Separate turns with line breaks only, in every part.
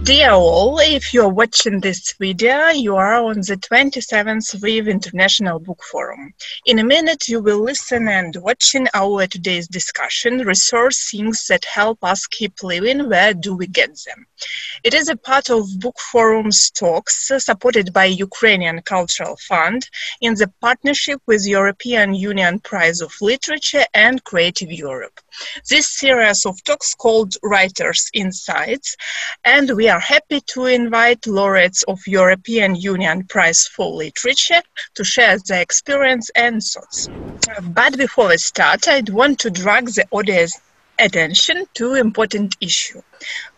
Dear all, if you are watching this video, you are on the 27th Viv International Book Forum. In a minute, you will listen and watching our today's discussion, resource things that help us keep living, where do we get them? It is a part of Book Forum's talks supported by Ukrainian Cultural Fund in the partnership with European Union Prize of Literature and Creative Europe. This series of talks called Writers' Insights, and we are happy to invite laureates of European Union Prize for Literature to share their experience and thoughts. But before we start, I'd want to drag the audience attention to an important issue.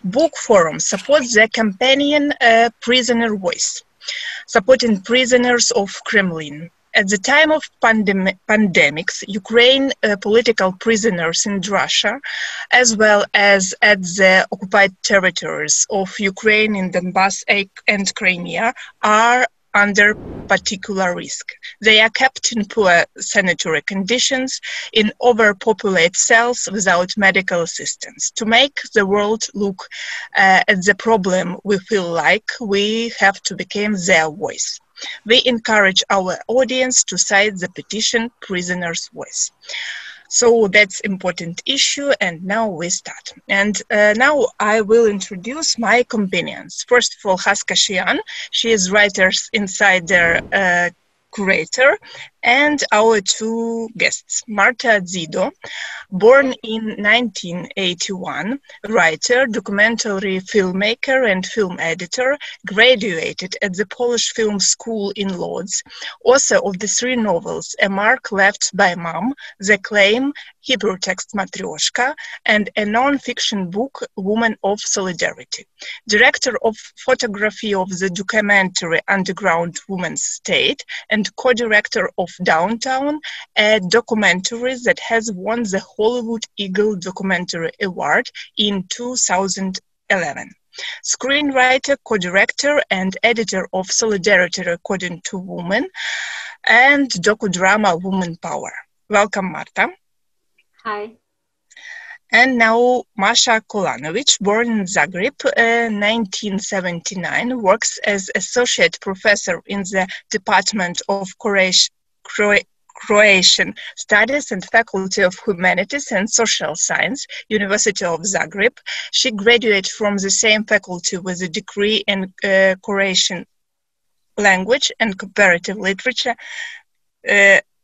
Book Forum supports the companion Prisoner Voice, supporting prisoners of Kremlin. At the time of pandemics, Ukraine political prisoners in Russia, as well as at the occupied territories of Ukraine in Donbass and Crimea, are under particular risk. They are kept in poor sanitary conditions, in overpopulated cells without medical assistance. To make the world look at the problem, we feel like we have to become their voice. We encourage our audience to cite the petition Prisoner's Voice. So that's important issue, and now we start. And now I will introduce my companions. First of all, Haska Shian. She is Writers' Insider curator, and our two guests, Marta Zido, born in 1981, writer, documentary filmmaker, and film editor, graduated at the Polish Film School in Lodz, author of the three novels, A Mark Left by Mom, The Claim, Hebrew Text Matryoshka, and a non-fiction book, Woman of Solidarity, director of photography of the documentary Underground Women's State, and co-director of Downtown, a documentary that has won the Hollywood Eagle Documentary Award in 2011. Screenwriter, co-director, and editor of Solidarity According to Women and docudrama Woman Power. Welcome, Marta.
Hi.
And now Masha Kolanovic, born in Zagreb, 1979, works as associate professor in the Department of Croatian Studies and Faculty of Humanities and Social Science, University of Zagreb. She graduated from the same faculty with a degree in Croatian language and comparative literature.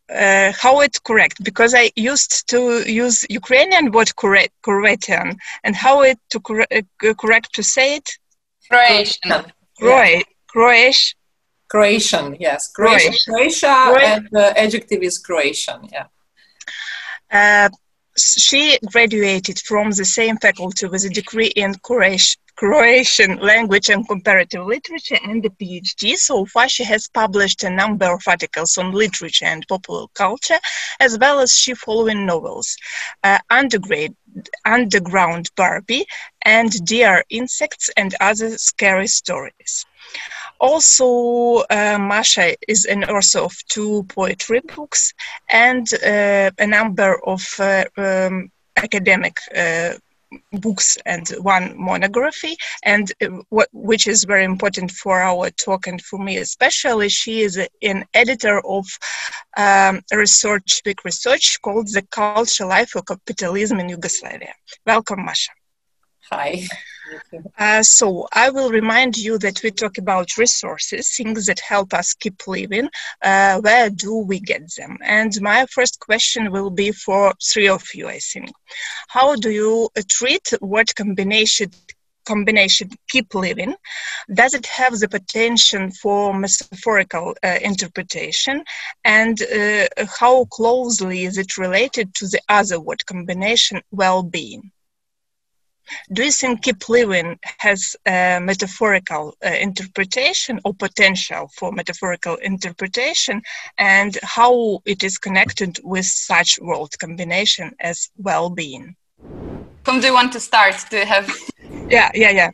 How it's correct, because I used to use Ukrainian word Croatian, and how it to correct to say it?
Croatian. Croatian, yes. Croatia, and the adjective is Croatian, yeah.
She graduated from the same faculty with a degree in Croatian language and comparative literature and a PhD. So far, she has published a number of articles on literature and popular culture, as well as she following novels, Underground Barbie, and Dear Insects and Other Scary Stories. Also, Masha is an author of two poetry books and a number of academic books and one monography, and which is very important for our talk and for me especially. She is an editor of big research called The Cultural Life of Capitalism in Yugoslavia. Welcome, Masha.
Hi.
So I will remind you that we talk about resources, things that help us keep living. Where do we get them? And my first question will be for three of you, I think. How do you treat what combination keep living? Does it have the potential for metaphorical interpretation? And how closely is it related to the other word combination, well-being? Do you think keep living has a metaphorical interpretation or potential for metaphorical interpretation, and how it is connected with such word combination as well-being?
Whom do you want to start? Do you have...
Yeah.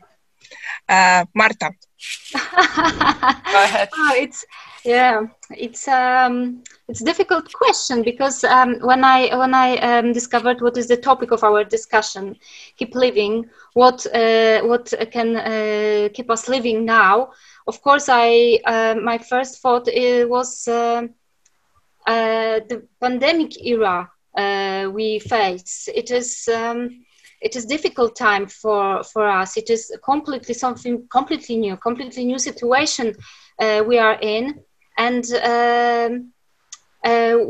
Marta.
Go ahead. Oh, Yeah, it's a difficult question because when I discovered what is the topic of our discussion, keep living, what can keep us living now. Of course, my first thought was the pandemic era we face. It is difficult time for us. It is something completely new situation we are in, and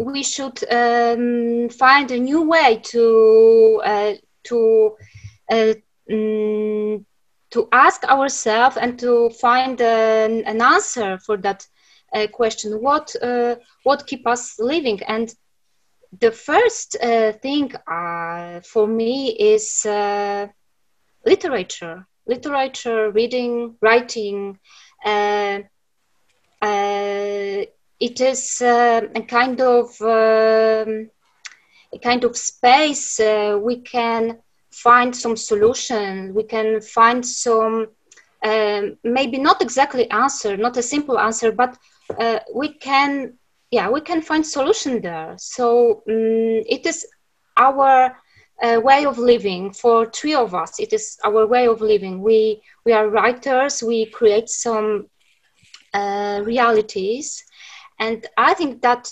we should find a new way to ask ourselves and to find an answer for that question. What keep us living? And the first thing for me is literature, reading, writing. It is a kind of space we can find some solution. We can find some maybe not exactly answer, not a simple answer, but we can find solution there. So it is our way of living. For three of us, it is our way of living. We are writers. We create some realities, and I think that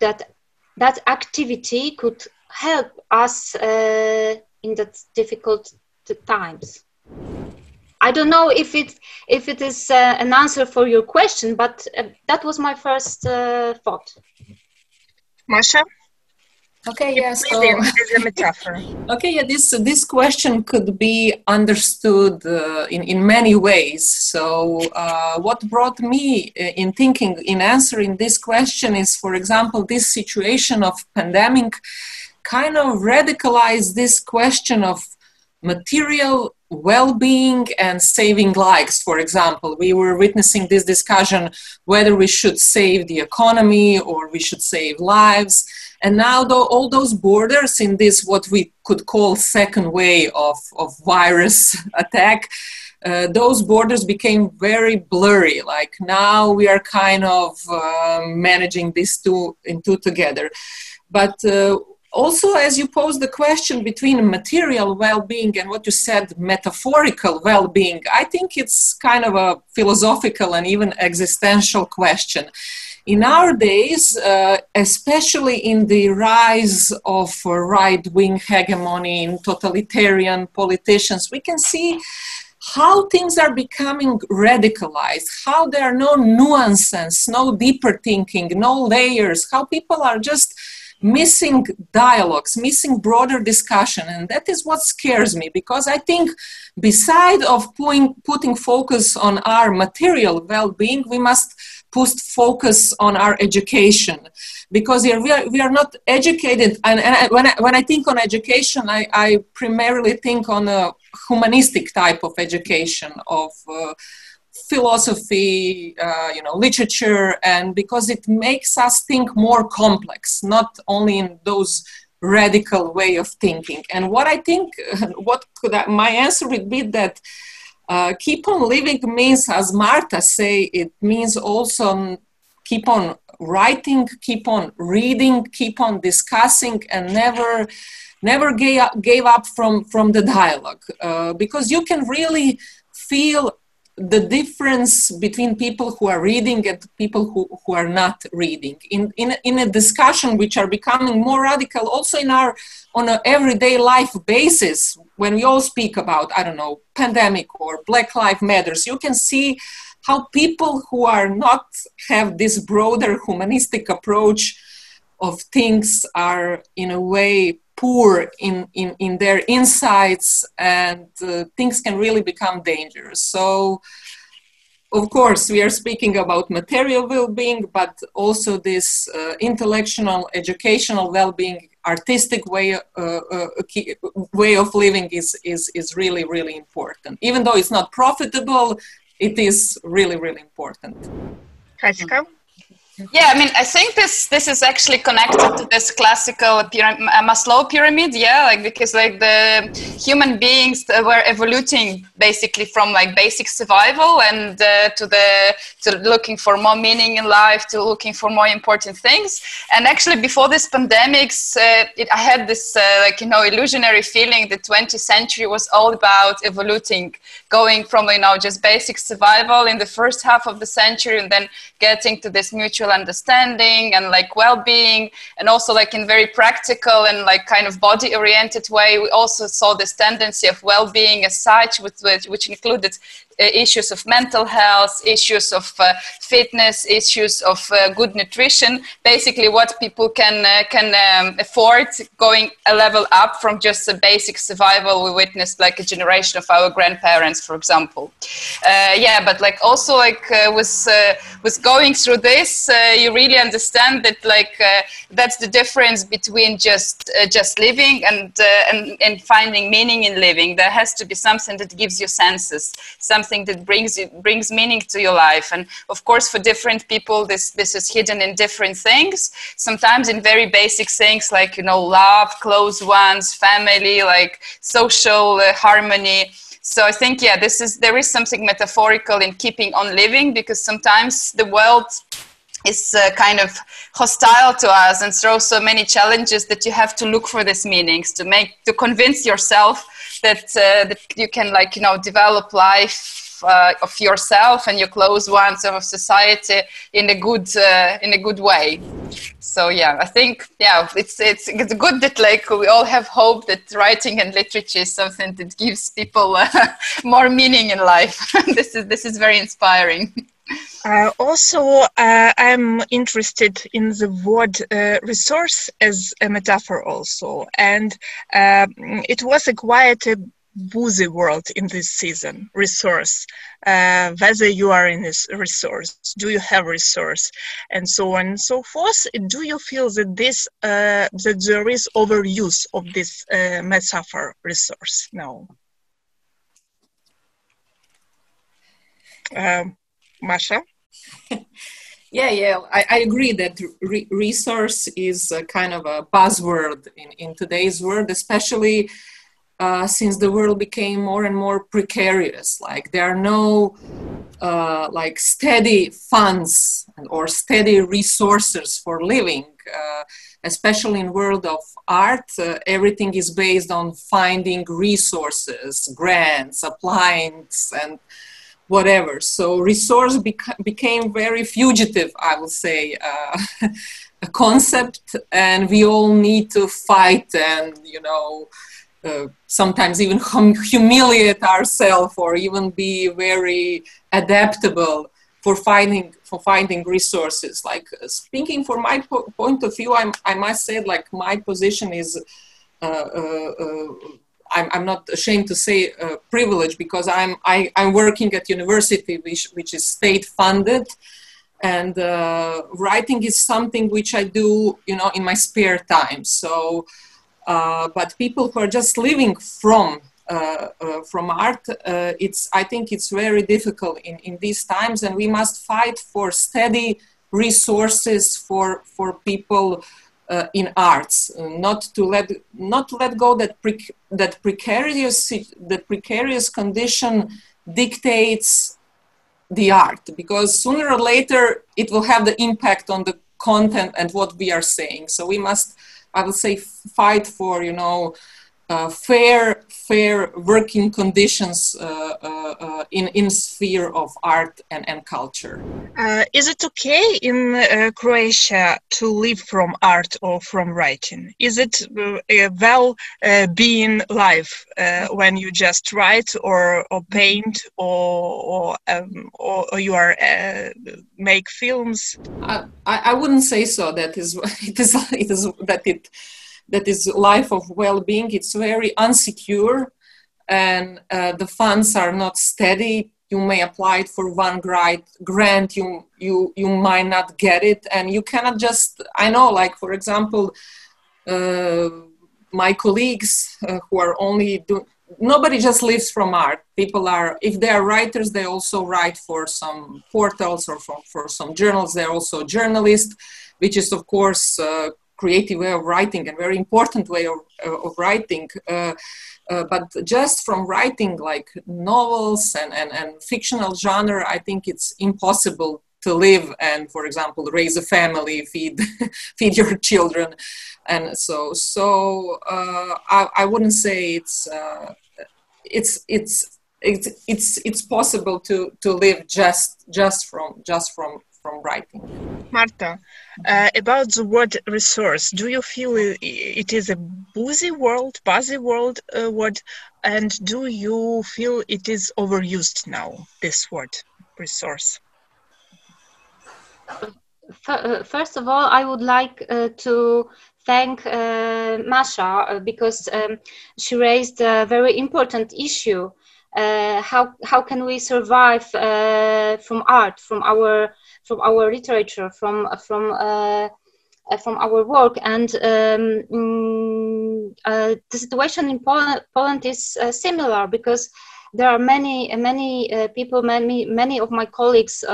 that activity could help us in that difficult times. I don't know if it is an answer for your question, but that was my first thought.
Masha?
Okay, yes.
So, is a metaphor.
Okay, yeah. This question could be understood in many ways. So, what brought me in answering this question is, for example, this situation of pandemic kind of radicalized this question of material well-being and saving lives. For example, we were witnessing this discussion whether we should save the economy or we should save lives. And now all those borders in this, what we could call second wave of virus attack, those borders became very blurry. Like now we are kind of managing these two together. But also, as you posed the question between material well-being and what you said, metaphorical well-being, I think it's kind of a philosophical and even existential question. In our days, especially in the rise of right-wing hegemony in totalitarian politicians, we can see how things are becoming radicalized, how there are no nuances, no deeper thinking, no layers, how people are just missing dialogues, missing broader discussion. And that is what scares me, because I think beside of putting focus on our material well-being, we must put focus on our education, because we are not educated. And when I think on education, I primarily think on a humanistic type of education, of philosophy, literature, and because it makes us think more complex, not only in those radical way of thinking. And what I think, my answer would be that keep on living means, as Marta say, it means also keep on writing, keep on reading, keep on discussing, and never gave up from the dialogue, because you can really feel the difference between people who are reading and people who are not reading in a discussion, which are becoming more radical also on an everyday life basis. When we all speak about, I don't know, pandemic or Black Lives Matters, you can see how people who are not have this broader humanistic approach of things are in a way poor in their insights, and things can really become dangerous. So, of course, we are speaking about material well-being, but also this intellectual, educational well-being, artistic way of living is really, really important. Even though it's not profitable, it is really, really important.
Kaśka?
Yeah, I mean, I think this is actually connected to this classical Maslow pyramid. Yeah, like because like the human beings were evolving basically from like basic survival and to looking for more meaning in life, to looking for more important things. And actually, before this pandemics, I had this illusionary feeling that 20th century was all about evolving, going from just basic survival in the first half of the century, and then getting to this mutual understanding and like well-being, and also like in very practical and like kind of body-oriented way. We also saw this tendency of well-being as such, which included issues of mental health, issues of fitness, issues of good nutrition, basically what people can afford, going a level up from just a basic survival we witnessed like a generation of our grandparents, for example. But like also like with going through this, you really understand that like that's the difference between just living and finding meaning in living. There has to be something that gives you senses, something that brings meaning to your life. And of course, for different people, this is hidden in different things. Sometimes in very basic things like love, close ones, family, like social harmony. So I think there is something metaphorical in keeping on living, because sometimes the world is kind of hostile to us and throws so many challenges that you have to look for these meanings to convince yourself that you can develop life of yourself and your close ones and of society in a good way. So I think it's good that like we all have hope that writing and literature is something that gives people more meaning in life. This is very inspiring.
Also, I'm interested in the word resource as a metaphor also. And it was a quite a busy world in this season, resource. Whether you are in this resource, do you have resource, and so on and so forth. Do you feel that that there is overuse of this metaphor resource now? Masha?
I agree that resource is a kind of a buzzword in today's world, especially since the world became more and more precarious. Like there are no like steady funds or steady resources for living, especially in world of art. Everything is based on finding resources, grants, applying, and whatever. So resource became very fugitive, I would say, a concept, and we all need to fight and, sometimes even humiliate ourselves, or even be very adaptable for finding resources. Like speaking from my point of view, I must say, like my position is I'm not ashamed to say privilege, because I'm working at university which is state funded, and writing is something which I do in my spare time. So but people who are just living from art, I think it's very difficult in these times, and we must fight for steady resources for people in arts, not to let go that precarious condition dictates the art, because sooner or later it will have the impact on the content and what we are saying. So we must, I would say, fight for fair working conditions in sphere of art and culture.
Is it okay in Croatia to live from art or from writing? Is it being life when you just write or paint or you are make films?
I wouldn't say so. That is life of well-being. It's very insecure, and the funds are not steady. You may apply for one grant, you might not get it, and you cannot just, I know, like for example, my colleagues who are only nobody just lives from art. People are, if they are writers, they also write for some portals or for some journals. They're also journalists, which is of course a creative way of writing and very important way of writing. But just from writing like novels and fictional genre, I think it's impossible to live and, for example, raise a family, feed your children, and so I wouldn't say it's possible to live just from writing.
Marta, about the word resource, do you feel it is a buzzy word, and do you feel it is overused now, this word, resource?
First of all, I would like to thank Masha because she raised a very important issue. How can we survive from art, from our literature, from our work? And the situation in Poland is similar because there are many people, many of my colleagues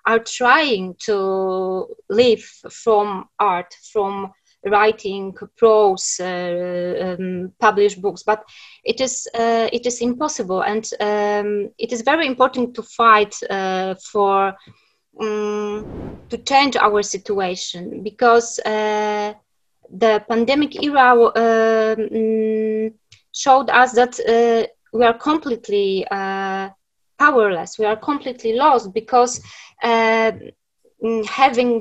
are trying to live from art, from writing prose, publish books, but it is impossible, and it is very important to fight to change our situation, because the pandemic era showed us that we are completely powerless. We are completely lost because having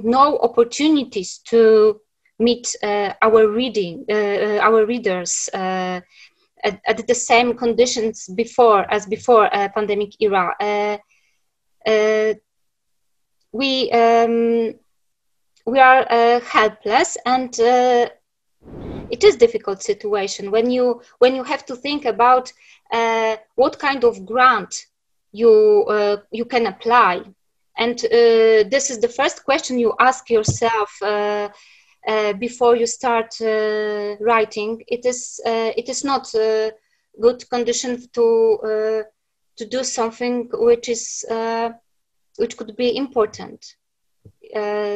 no opportunities to meet our readers at the same conditions as before pandemic era. We are helpless, and it is difficult situation when you have to think about what kind of grant you can apply, and this is the first question you ask yourself before you start writing. It is not a good condition to do something which could be important.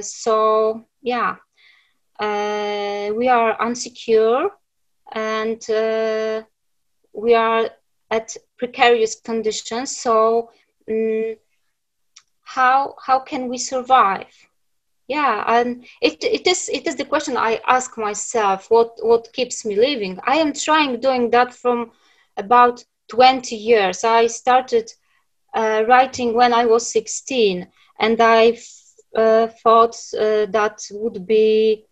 So yeah, we are insecure, and we are at precarious conditions. So how can we survive? Yeah, and it is the question I ask myself. What keeps me living? I am doing that from about 20 years. I started writing when I was 16, and I thought that would be.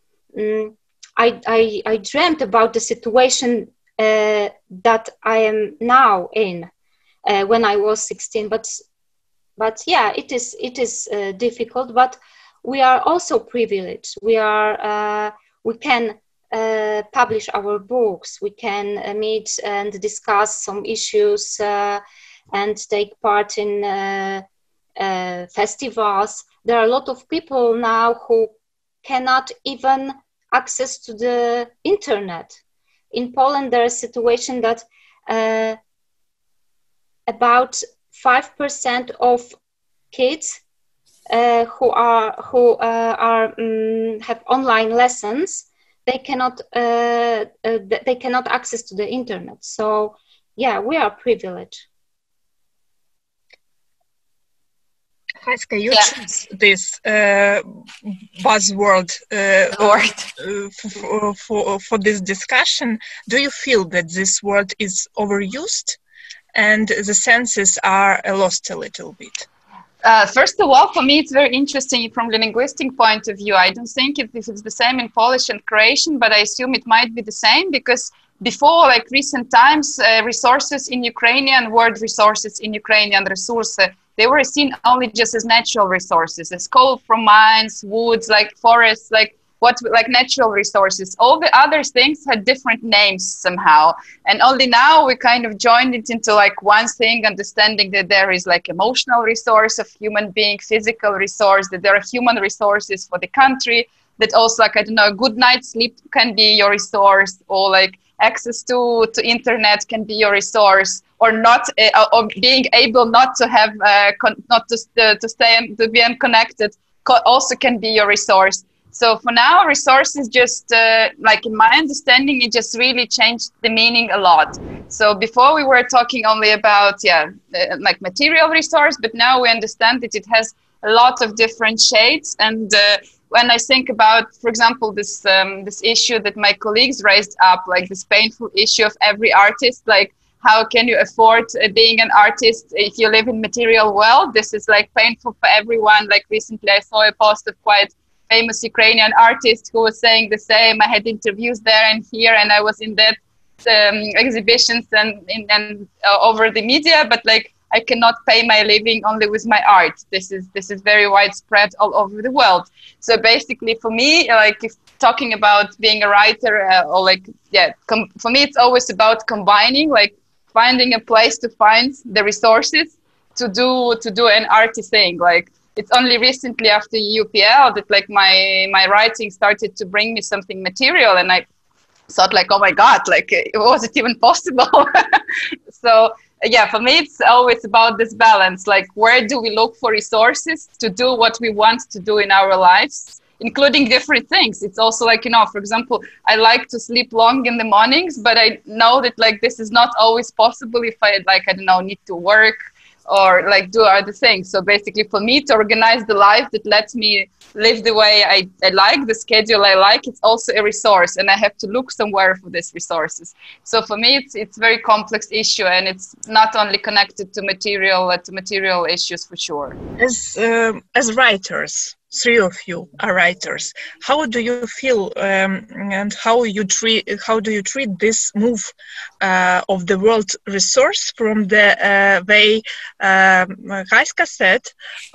I dreamt about the situation that I am now in when I was 16. But yeah, it is difficult. But we are also privileged. We can publish our books. We can meet and discuss some issues and take part in festivals. There are a lot of people now who cannot even access to the internet. In Poland, there is a situation that about 5% of kids who have online lessons, they cannot access to the internet. So yeah, we are privileged.
Haska, you choose this buzzword for this discussion. Do you feel that this word is overused and the senses are lost a little bit?
First of all, for me, it's very interesting from the linguistic point of view. I don't think if it's the same in Polish and Croatian, but I assume it might be the same, because before, like recent times, resources in Ukrainian, word resources in Ukrainian, resurсы, they were seen only just as natural resources, as coal from mines, woods, like forests, like natural resources. All the other things had different names somehow. And only now we kind of joined it into like one thing, understanding that there is like emotional resource of human being, physical resource, that there are human resources for the country, that also like, I don't know, a good night's sleep can be your resource, or like access to internet can be your resource, or not, or being able not to have, to be unconnected also can be your resource. So for now, resources just, like in my understanding, it just really changed the meaning a lot. So before we were talking only about, like material resource, but now we understand that it has a lot of different shades. And when I think about, for example, this issue that my colleagues raised up, like this painful issue of every artist, like how can you afford being an artist if you live in material world? This is like painful for everyone. Like recently I saw a post of quite famous Ukrainian artist who was saying the same. I had interviews there and here, and I was in that exhibitions and over the media, but like I cannot pay my living only with my art. This is very widespread all over the world. So basically for me, like if talking about being a writer or like, for me, it's always about combining, like finding a place to find the resources to do an arty thing. Like, it's only recently after UPL that like my writing started to bring me something material, and I thought like, oh my God, like was it even possible? So for me, it's always about this balance. Like, where do we look for resources to do what we want to do in our lives, including different things. It's also like, for example, I like to sleep long in the mornings, but I know that like this is not always possible if I need to work or like do other things. So basically for me to organize the life that lets me live the way I like, the schedule I like, it's also a resource, and I have to look somewhere for these resources. So for me, it's a very complex issue, and it's not only connected to material issues for sure.
As writers, three of you are writers. How do you feel and how do you treat this move of the world resource from the way Kaiska said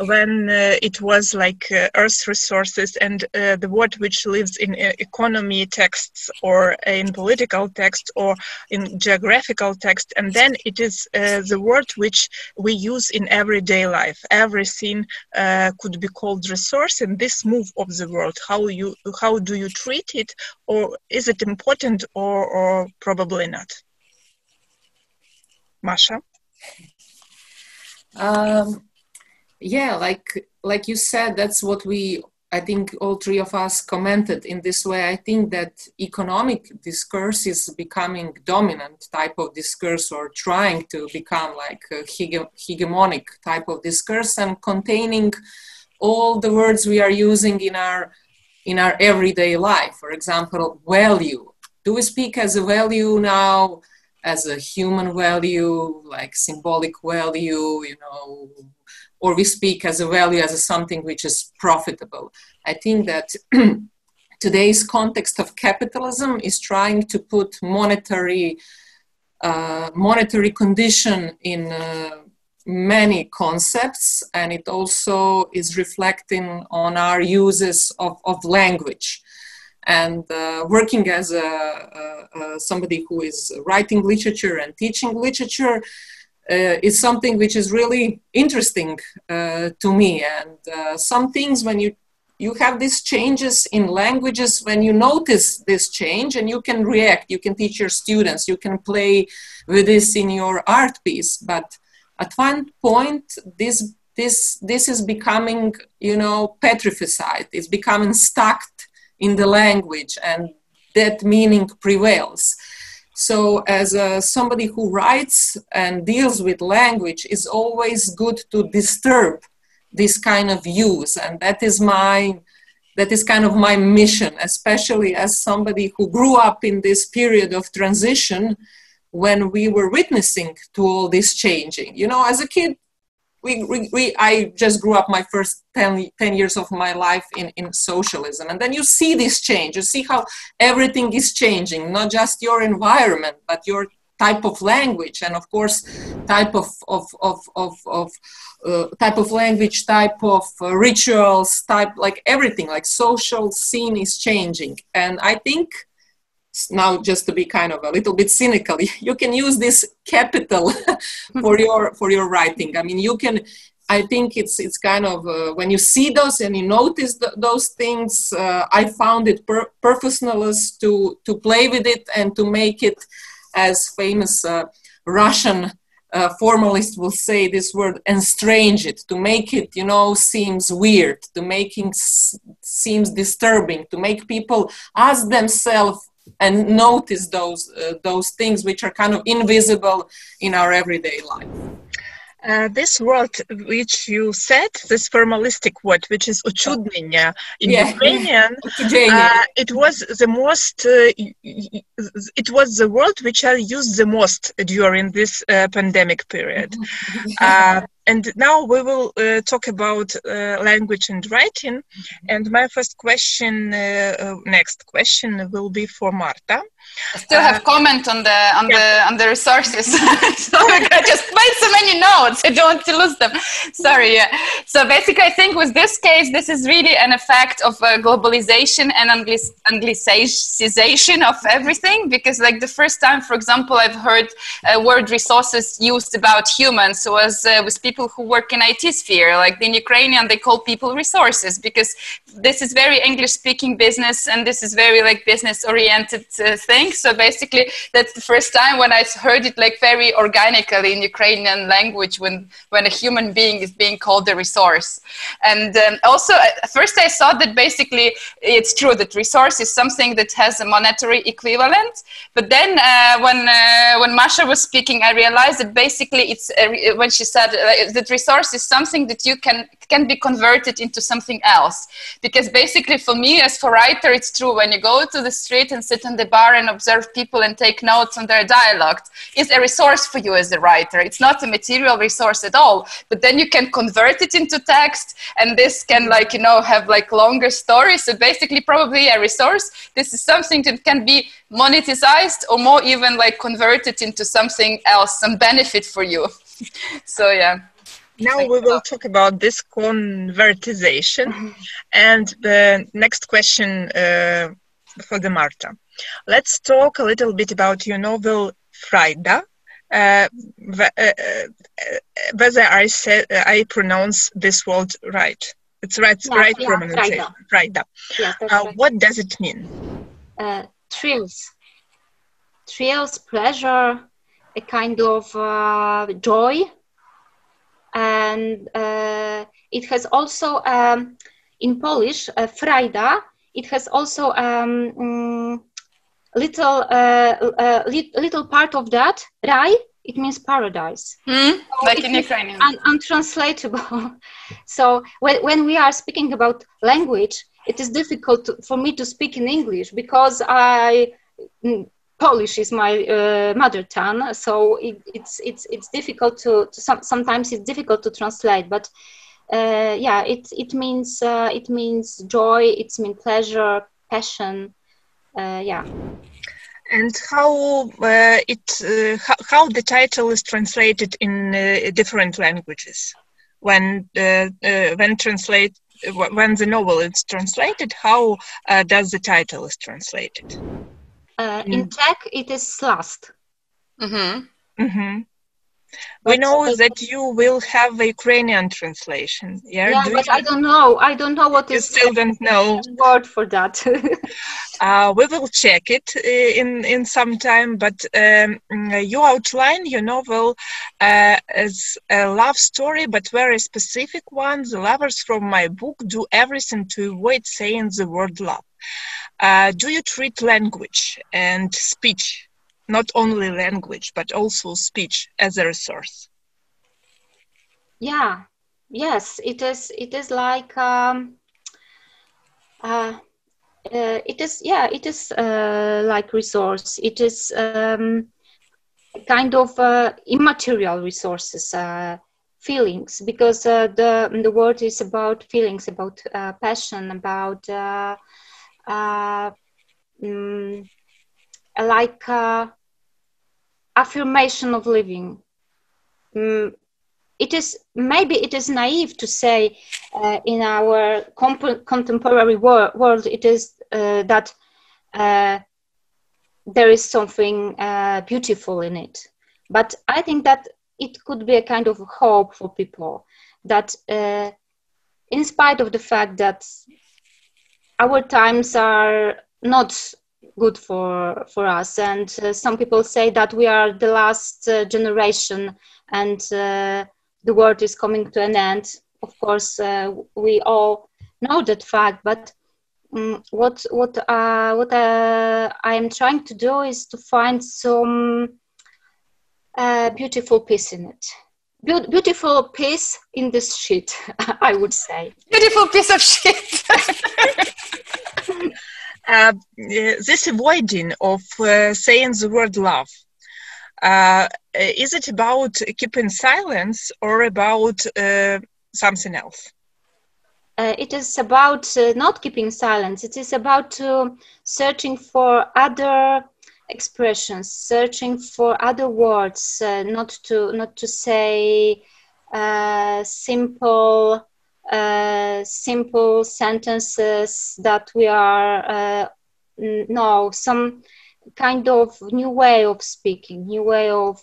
when it was like earth resources and the word which lives in economy texts or in political text or in geographical text, and then it is the word which we use in everyday life. Everything could be called resource. In this move of the world, how do you treat it, or is it important or probably not? Masha?
Like you said, that's what I think all three of us commented in this way. I think that economic discourse is becoming dominant type of discourse, or trying to become like a hegemonic type of discourse, and containing all the words we are using in our everyday life. For example, value. Do we speak as a value now, as a human value, like symbolic value, or we speak as a value as something which is profitable? I think that today's context of capitalism is trying to put monetary condition in many concepts, and it also is reflecting on our uses of language. And working as somebody who is writing literature and teaching literature is something which is really interesting to me. And some things, when you have these changes in languages, when you notice this change and you can react, you can teach your students, you can play with this in your art piece, but at one point, this is becoming, petrified. It's becoming stuck in the language, and that meaning prevails. So as somebody who writes and deals with language, it's always good to disturb this kind of use. And that is kind of my mission, especially as somebody who grew up in this period of transition, when we were witnessing to all this changing. As a kid, I just grew up my first 10 years of my life in socialism. And then you see this change. You see how everything is changing, not just your environment, but your type of language. And of course, type of language, type of rituals, like everything, like social scene is changing. And I think, now just to be kind of a little bit cynical, you can use this capital for your writing. I mean, you can I think it's kind of when you see those and you notice those things. I found it purposeless to play with it and to make it, as famous Russian formalist will say this word, estrange it, to make it, seems weird, to make it seems disturbing, to make people ask themselves and notice those things which are kind of invisible in our everyday life.
This word which you said, this formalistic word, which is учуднення in Ukrainian, it was the word which I used the most during this pandemic period. And now we will talk about language and writing. And my first question, next question, will be for Marta.
I still have comment on the resources. So I just made so many notes. I don't want to lose them. Sorry. Yeah. So basically, I think with this case, this is really an effect of globalization and anglicization of everything. Because like the first time, for example, I've heard word resources used about humans was with people who work in IT sphere. Like in Ukrainian, they call people resources because this is very English-speaking business and this is very like business-oriented thing. So basically, that's the first time when I heard it like very organically in Ukrainian language when a human being is being called a resource. And also, at first I thought that basically it's true that resource is something that has a monetary equivalent. But then when Masha was speaking, I realized that basically it's when she said that resource is something that you can be converted into something else. Because basically for me as for writer, it's true when you go to the street and sit in the bar and observe people and take notes on their dialogue, it's a resource for you as a writer. It's not a material resource at all, but then you can convert it into text and this can have like longer stories. So basically probably a resource. This is something that can be monetized or more even like converted into something else, some benefit for you. So yeah.
Now we will talk about this convertization. And the next question for the Marta. Let's talk a little bit about your novel Frida. Whether I pronounce this word right. It's right pronunciation. Frida.
Yeah, right.
What does it mean?
Thrills, pleasure, a kind of joy. And it has also, in Polish, Frida, it has also little part of that, raj, it means paradise.
So like in Ukrainian.
Untranslatable. So when we are speaking about language, it is difficult for me to speak in English because Polish is my mother tongue, so it's difficult to sometimes it's difficult to translate. But it means joy. It means pleasure, passion.
And how the title is translated in different languages? When the novel is translated, how does the title is translated?
In Czech, it is last.
Mm-hmm. Mm-hmm. We know that you will have a Ukrainian translation. Yeah,
but I don't know. I don't know what is.
You still don't know.
Word for that.
We will check it in some time. But you outline your novel as a love story, but very specific one. The lovers from my book do everything to avoid saying the word love. Do you treat language and speech, not only language, but also speech, as a resource?
Yes, it is like, it is like resource. It is kind of immaterial resources, feelings, because the word is about feelings, about passion, about like affirmation of living. It is naive to say in our contemporary world it is that there is something beautiful in it, but I think that it could be a kind of hope for people that in spite of the fact that our times are not good for us, and some people say that we are the last generation and the world is coming to an end. Of course, we all know that fact, but what I am trying to do is to find some beautiful piece in it. Beautiful piece in this shit, I would say.
Beautiful piece of shit.
This avoiding of saying the word love, is it about keeping silence or about something else?
It is about not keeping silence. It is about searching for other expressions, searching for other words, not to say simple sentences that we are no, some kind of new way of speaking, new way of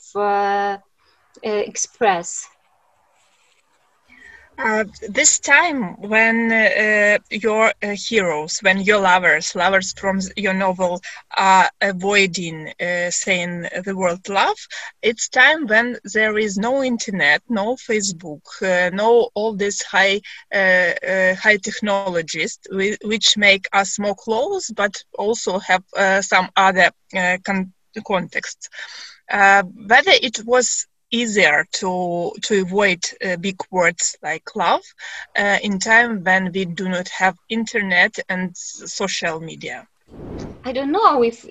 express.
This time when your heroes, when your lovers from your novel are avoiding saying the word love, it's time when there is no internet, no Facebook, no all these high technologies which make us more close, but also have some other contexts. Whether it was easier to avoid big words like love in time when we do not have internet and social media.
I don't know if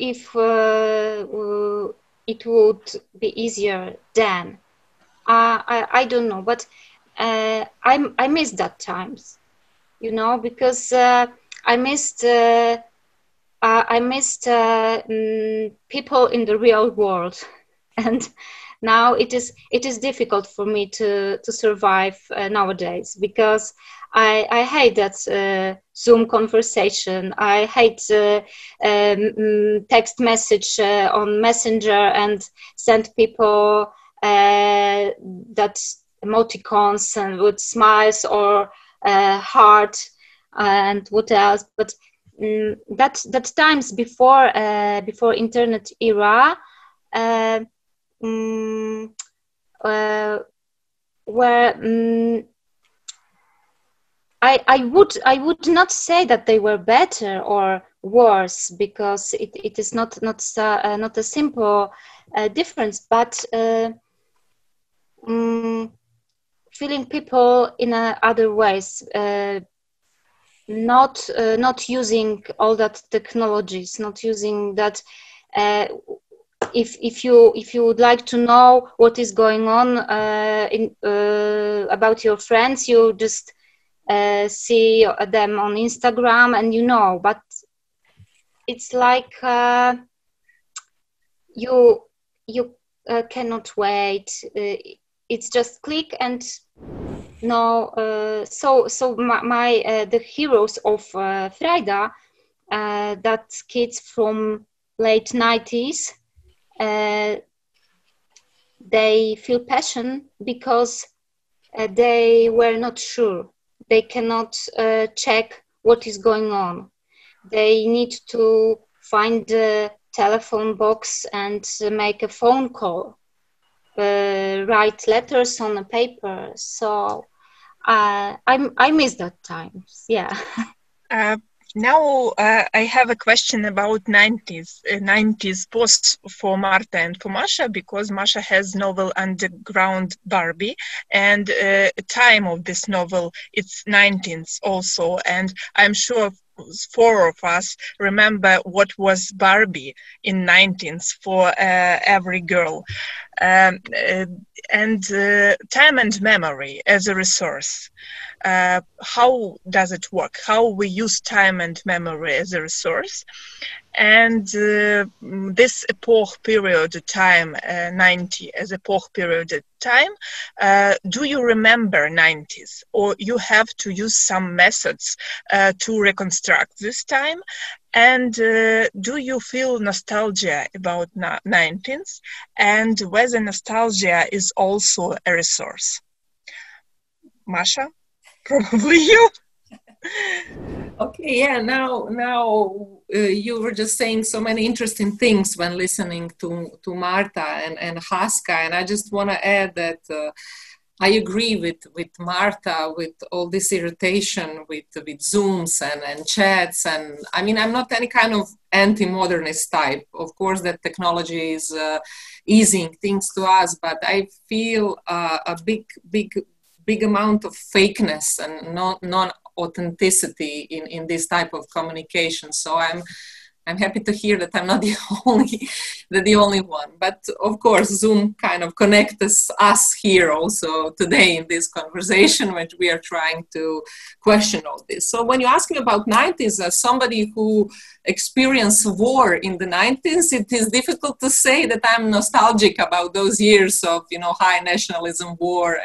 it would be easier then. I don't know, but I miss that times, you know, because I missed people in the real world, and now it is difficult for me to survive nowadays, because I hate that Zoom conversation. I hate text message on Messenger and send people that emoticons and with smiles or heart and what else. But that times before internet era. Where I would not say that they were better or worse, because it is not a simple difference, but feeling people in other ways, not using all that technologies, not using that. If you would like to know what is going on about your friends, you just see them on Instagram and you know. But it's like you cannot wait. It's just click and no. So my the heroes of Frida, that kids from late 90s. They feel passion because they were not sure. They cannot check what is going on. They need to find the telephone box and make a phone call, write letters on a paper. So I miss that time. Yeah.
Now I have a question about 90s both for Marta and for Masha, because Masha has novel Underground Barbie, and time of this novel, it's 19th also, and I'm sure 4 of us remember what was Barbie in 19th for every girl. And time and memory as a resource. How does it work? How we use time and memory as a resource? And this epoch period of time, 90 as epoch period of time, do you remember 90s? Or you have to use some methods to reconstruct this time? And do you feel nostalgia about 90s? And whether nostalgia is also a resource? Masha, probably you.
Okay, yeah, now you were just saying so many interesting things when listening to Marta and Haska, and I just want to add that I agree with Marta with all this irritation with Zooms and chats, and I mean, I'm not any kind of anti-modernist type. Of course, that technology is easing things to us, but I feel a big amount of fakeness and non-authenticity in this type of communication. So I'm happy to hear that I'm not the only one. But of course, Zoom kind of connects us here also today in this conversation, when we are trying to question all this. So when you ask me about 90s, as somebody who experienced war in the 90s, it is difficult to say that I'm nostalgic about those years of, high nationalism, war,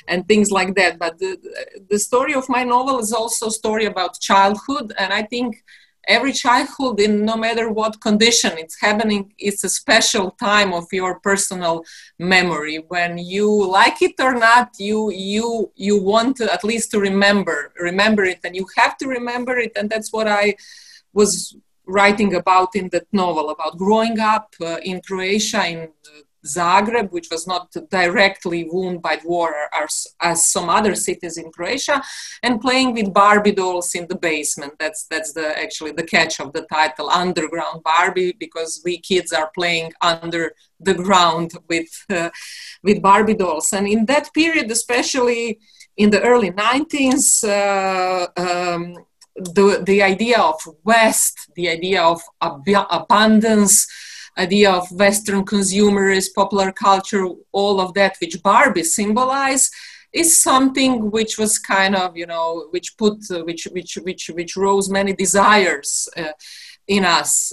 and things like that. But the story of my novel is also a story about childhood, and I think every childhood, in no matter what condition it's happening, it's a special time of your personal memory. When you like it or not, you want to at least to remember it, and you have to remember it. And that's what I was writing about in that novel, about growing up in Croatia, in Zagreb, which was not directly wounded by war as some other cities in Croatia, and playing with Barbie dolls in the basement. That's actually the catch of the title, Underground Barbie, because we kids are playing under the ground with Barbie dolls. And in that period, especially in the early 90s, the idea of West, the idea of abundance, idea of Western consumerist, popular culture, all of that which Barbie symbolize, is something which was kind of, which rose many desires in us.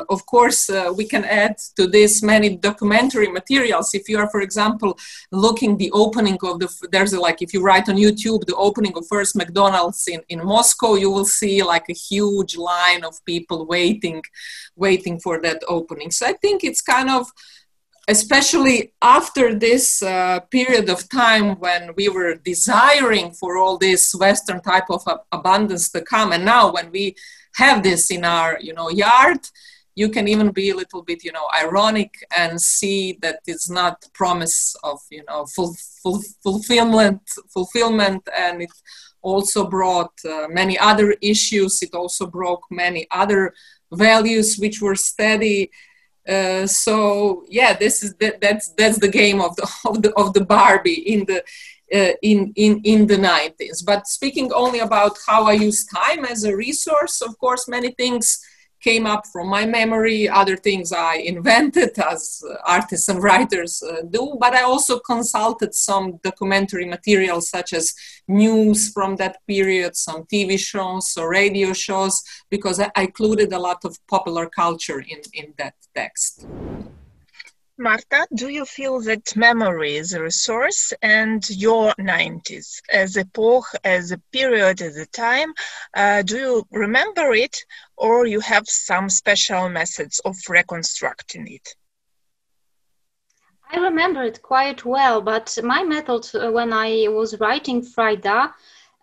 Of course, we can add to this many documentary materials. If you are, for example, looking the opening of if you write on YouTube, the opening of first McDonald's in Moscow, you will see like a huge line of people waiting for that opening. So I think it's kind of, especially after this period of time when we were desiring for all this Western type of abundance to come, and now when we have this in our, yard, you can even be a little bit, ironic and see that it's not promise of, fulfillment, and it also brought many other issues. It also broke many other values which were steady. So yeah, that's the game of the Barbie in the 90s. But speaking only about how I use time as a resource, of course, many things came up from my memory, other things I invented, as artists and writers do, but I also consulted some documentary materials such as news from that period, some TV shows or radio shows, because I included a lot of popular culture in that text.
Marta, do you feel that memory is a resource, and your 90s as epoch, as a period, as a time, do you remember it, or you have some special methods of reconstructing it?
I remember it quite well, but my method when I was writing Frida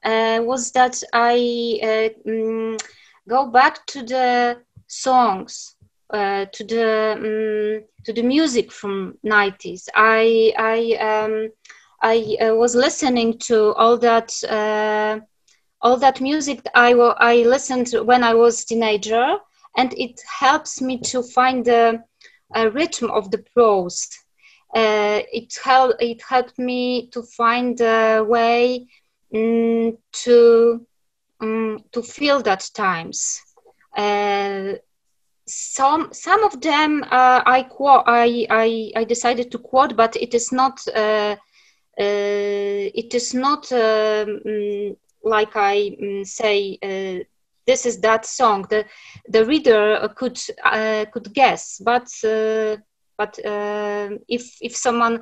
was that I go back to the songs, to the music from 90s. I was listening to all that music I listened to when I was teenager, and it helps me to find the rhythm of the prose. It helped me to find a way to feel that times. Some of them I decided to quote, but it is not like I say this is that song. The reader could guess, but if someone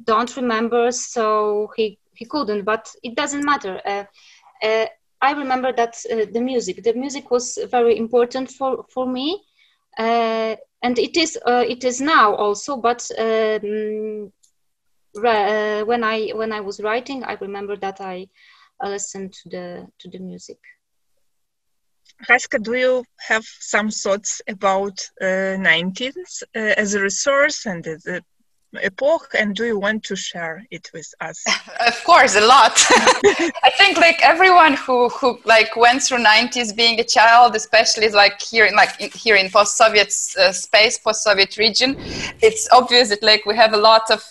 don't remember, so he couldn't. But it doesn't matter. I remember that the music was very important for me, and it is now also. But when I was writing, I remember that I listened to the music.
Haska, do you have some thoughts about 90s as a resource and as a epoch, and do you want to share it with us?
Of course, a lot. I think like everyone who like went through 90s being a child, especially like here in post-Soviet space, post-Soviet region, it's obvious that like we have a lot of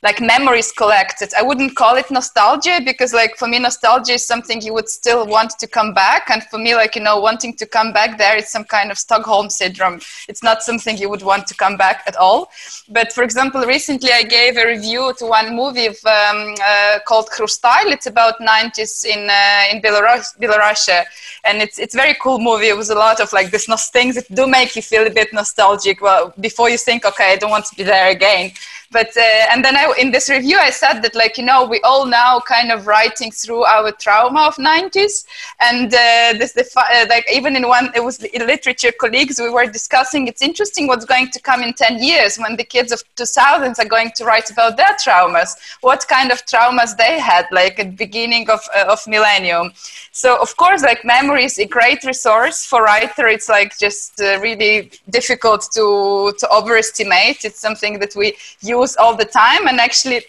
like memories collected. I wouldn't call it nostalgia, because like for me nostalgia is something you would still want to come back, and for me, like, you know, wanting to come back there, it's some kind of Stockholm syndrome. It's not something you would want to come back at all. But for example, recently I gave a review to one movie of, called Хрусталь. It's about 90s in Belarus, and it's very cool movie. It was a lot of like these things that do make you feel a bit nostalgic. Well, before you think, okay, I don't want to be there again. But and then in this review I said that, like, you know, we all now kind of writing through our trauma of 90s, and like even in one, it was literature colleagues, we were discussing, it's interesting what's going to come in 10 years when the kids of 2000s are going to write about their traumas, what kind of traumas they had like at the beginning of millennium. So of course, like, memory is a great resource for writer. It's like just really difficult to overestimate. It's something that we use all the time, and actually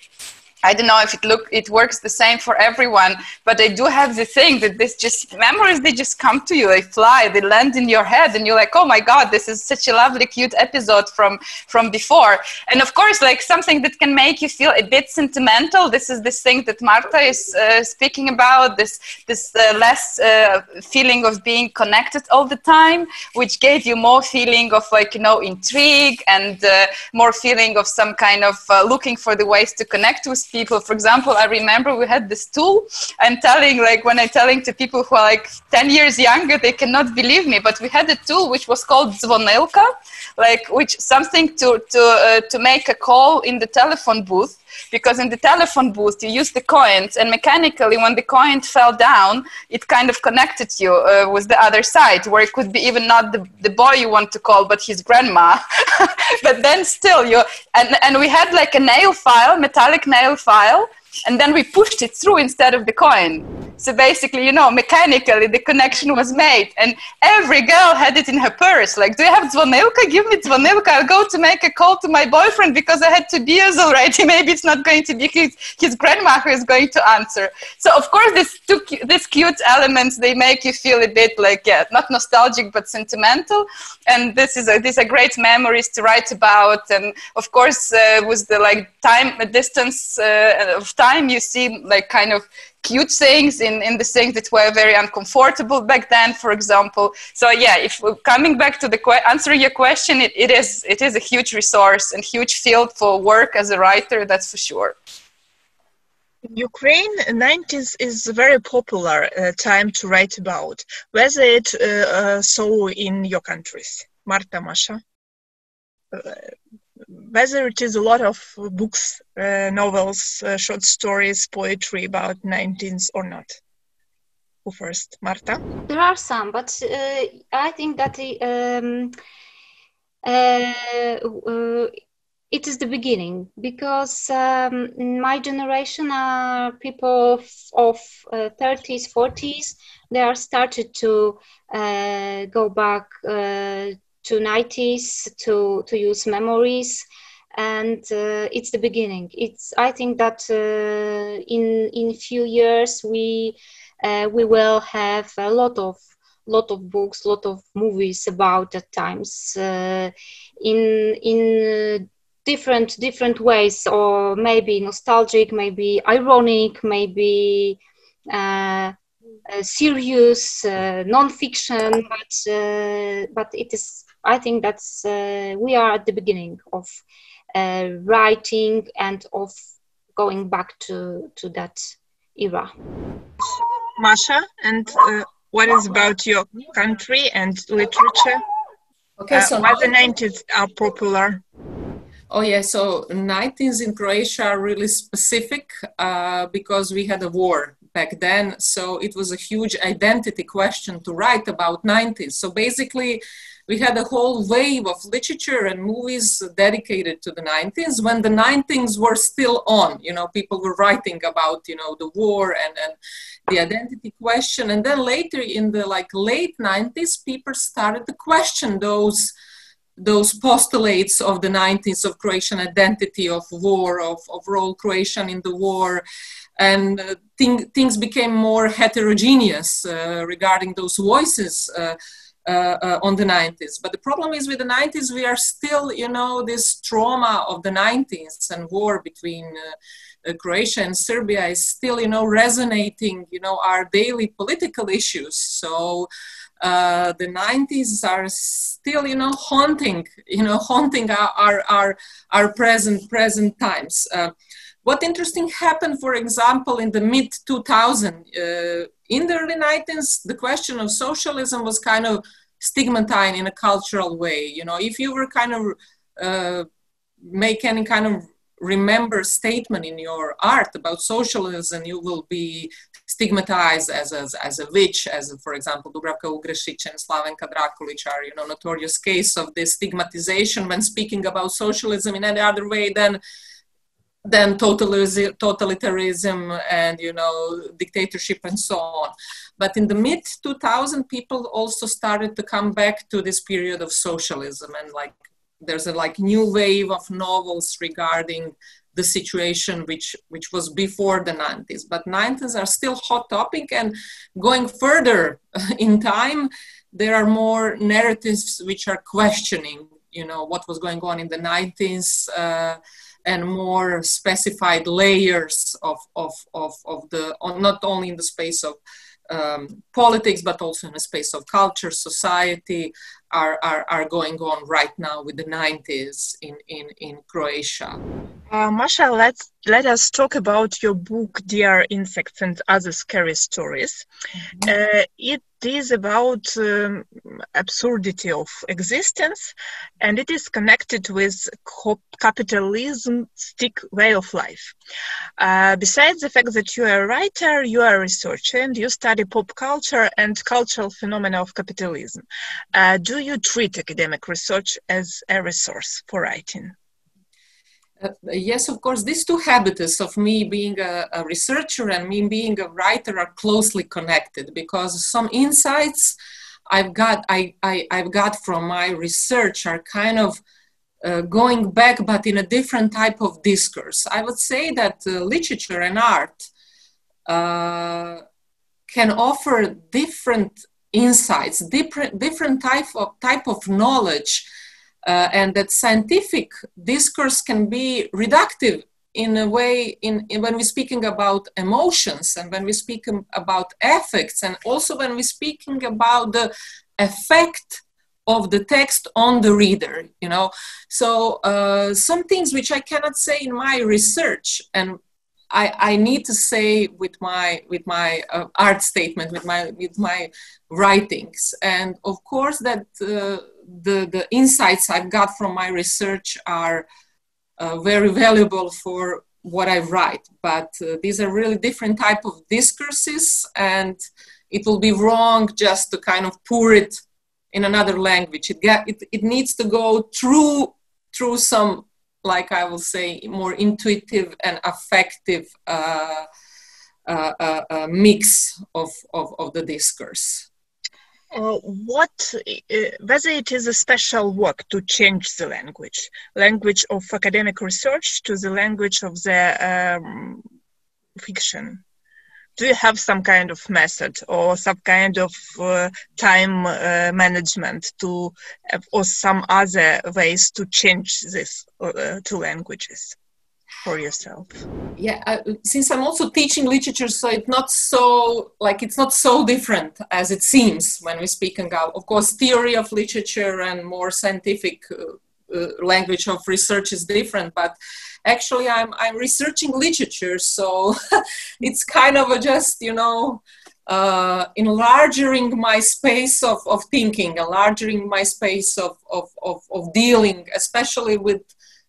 I don't know if it works the same for everyone, but I do have the thing that this just memories, they just come to you, they fly, they land in your head, and you're like, oh my God, this is such a lovely, cute episode from before. And of course, like, something that can make you feel a bit sentimental. This is this thing that Marta is speaking about, this less feeling of being connected all the time, which gave you more feeling of, like, you know, intrigue, and more feeling of some kind of looking for the ways to connect with people. For example, I remember we had this tool. When I'm telling to people who are like 10 years younger, they cannot believe me, but we had a tool which was called звонилка, like, which something to make a call in the telephone booth. Because in the telephone booth, you use the coins, and mechanically, when the coin fell down, it kind of connected you with the other side, where it could be even not the boy you want to call, but his grandma. But then still, and we had like a nail file, metallic nail file, and then we pushed it through instead of the coin. So basically, you know, mechanically the connection was made, and every girl had it in her purse. Like, do you have звонилка? Give me звонилка. I'll go to make a call to my boyfriend because I had 2 beers already. Maybe it's not going to be his grandma who is going to answer. So of course, these cute elements, they make you feel a bit like, yeah, not nostalgic, but sentimental. And these are great memories to write about. And of course, with the like distance of time, you see like kind of cute things in the things that were very uncomfortable back then, for example. So yeah, if we're coming back to answering your question, it is a huge resource and huge field for work as a writer, that's for sure.
In Ukraine, 90s is a very popular time to write about. Whether it so in your countries, Marta, Masha? Whether it is a lot of books, novels, short stories, poetry about 19s or not? Who first? Marta?
There are some, but I think that it is the beginning, because my generation are people of 30s, 40s. They are started to go back to 90s to use memories, and it's the beginning. I think that in few years we will have a lot of books, lot of movies about the times in different ways, or maybe nostalgic, maybe ironic, maybe serious, non-fiction, but it is. I think that's we are at the beginning of writing and of going back to that era.
Masha, and what is about your country and literature?
Okay, so
why the 90s are popular?
Oh yeah, so 90s in Croatia are really specific because we had a war back then. So it was a huge identity question to write about 90s. So basically, we had a whole wave of literature and movies dedicated to the 90s when the 90s were still on. You know, people were writing about, you know, the war and the identity question. And then later in the late 90s, people started to question those postulates of the 90s of Croatian identity, of war, of role Croatian in the war. And things became more heterogeneous regarding those voices on the 90s. But the problem is with the 90s, we are still, you know, this trauma of the 90s and war between Croatia and Serbia is still, you know, resonating, you know, our daily political issues. So the 90s are still, you know, haunting our present times. What interesting happened, for example, in the mid 2000s, in the early 90s, the question of socialism was kind of stigmatized in a cultural way. You know, if you were kind of make any kind of remember statement in your art about socialism, you will be stigmatized as a witch, as for example, Dubravka Ugrešić and Slavenka Drakulić are, you know, notorious case of this stigmatization when speaking about socialism in any other way than totalitarianism and, you know, dictatorship and so on. But in the mid 2000s, people also started to come back to this period of socialism, and there's a new wave of novels regarding the situation which was before the 90s. But 90s are still hot topic, and going further in time, there are more narratives which are questioning, you know, what was going on in the 90s, and more specified layers of not only in the space of politics, but also in the space of culture, society, are going on right now with the 90s in Croatia.
Masha, let us talk about your book, Dear Insects and Other Scary Stories. Mm-hmm. It is about absurdity of existence, and it is connected with capitalistic way of life. Besides the fact that you are a writer, you are a researcher, and you study pop culture and cultural phenomena of capitalism. Do you treat academic research as a resource for writing?
Yes, of course. These two habitus of me being a researcher and me being a writer are closely connected, because some insights I've got from my research are kind of going back, but in a different type of discourse. I would say that literature and art can offer different insights, different type of knowledge. And that scientific discourse can be reductive in a way when we're speaking about emotions, and when we're speaking about affects, and also when we're speaking about the effect of the text on the reader, you know. So some things which I cannot say in my research, and I need to say with my art statement, with my writings. And of course that the insights I've got from my research are very valuable for what I write. But these are really different type of discourses, and it will be wrong just to kind of pour it in another language. It needs to go through some, like I will say, more intuitive and affective mix of the discourse.
Whether it is a special work to change the language of academic research to the language of the fiction? Do you have some kind of method or some kind of time management or some other ways to change this two languages for yourself?
Yeah, since I'm also teaching literature, so it's not so different as it seems when we speak about, of course, theory of literature and more scientific language of research is different, but actually I'm researching literature, so it's kind of just, you know, enlarging my space of thinking, enlarging my space of dealing, especially with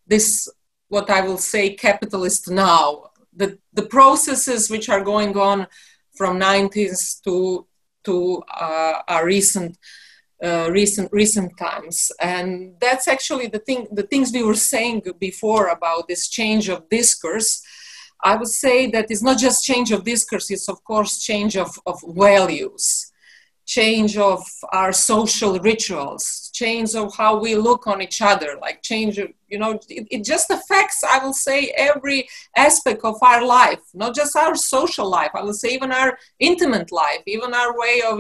this, what I will say, capitalist now. The processes which are going on from 90s to our recent times. And that's actually the things we were saying before about this change of discourse. I would say that it's not just change of discourse, it's of course change of values, change of our social rituals, change of how we look on each other, like change of, it just affects, I will say, every aspect of our life, not just our social life, I will say even our intimate life, even our way of,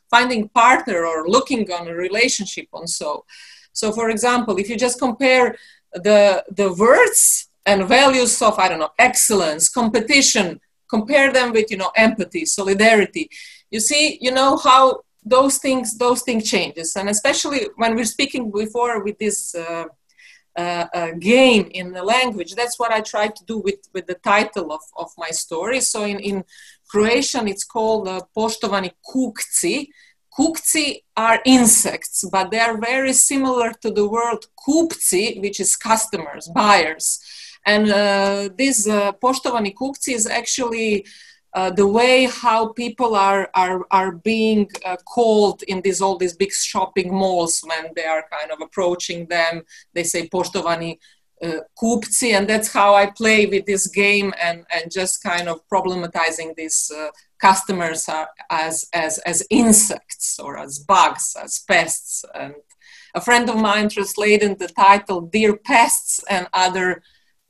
finding partner or looking on a relationship and so. So for example, if you just compare the words and values of, excellence, competition, compare them with, empathy, solidarity, you see, how those things changes. And especially when we're speaking before with this game in the language, that's what I try to do with the title of my story. So in Croatian, it's called Poštovani kukci. Kukci are insects, but they are very similar to the word kupci, which is customers, buyers. And this Poštovani kukci is actually the way how people are being called in all these big shopping malls when they are kind of approaching them. They say Poštovani kupci, and that's how I play with this game and just kind of problematizing these customers as insects or as bugs, as pests. And a friend of mine translated the title "Dear Pests and Other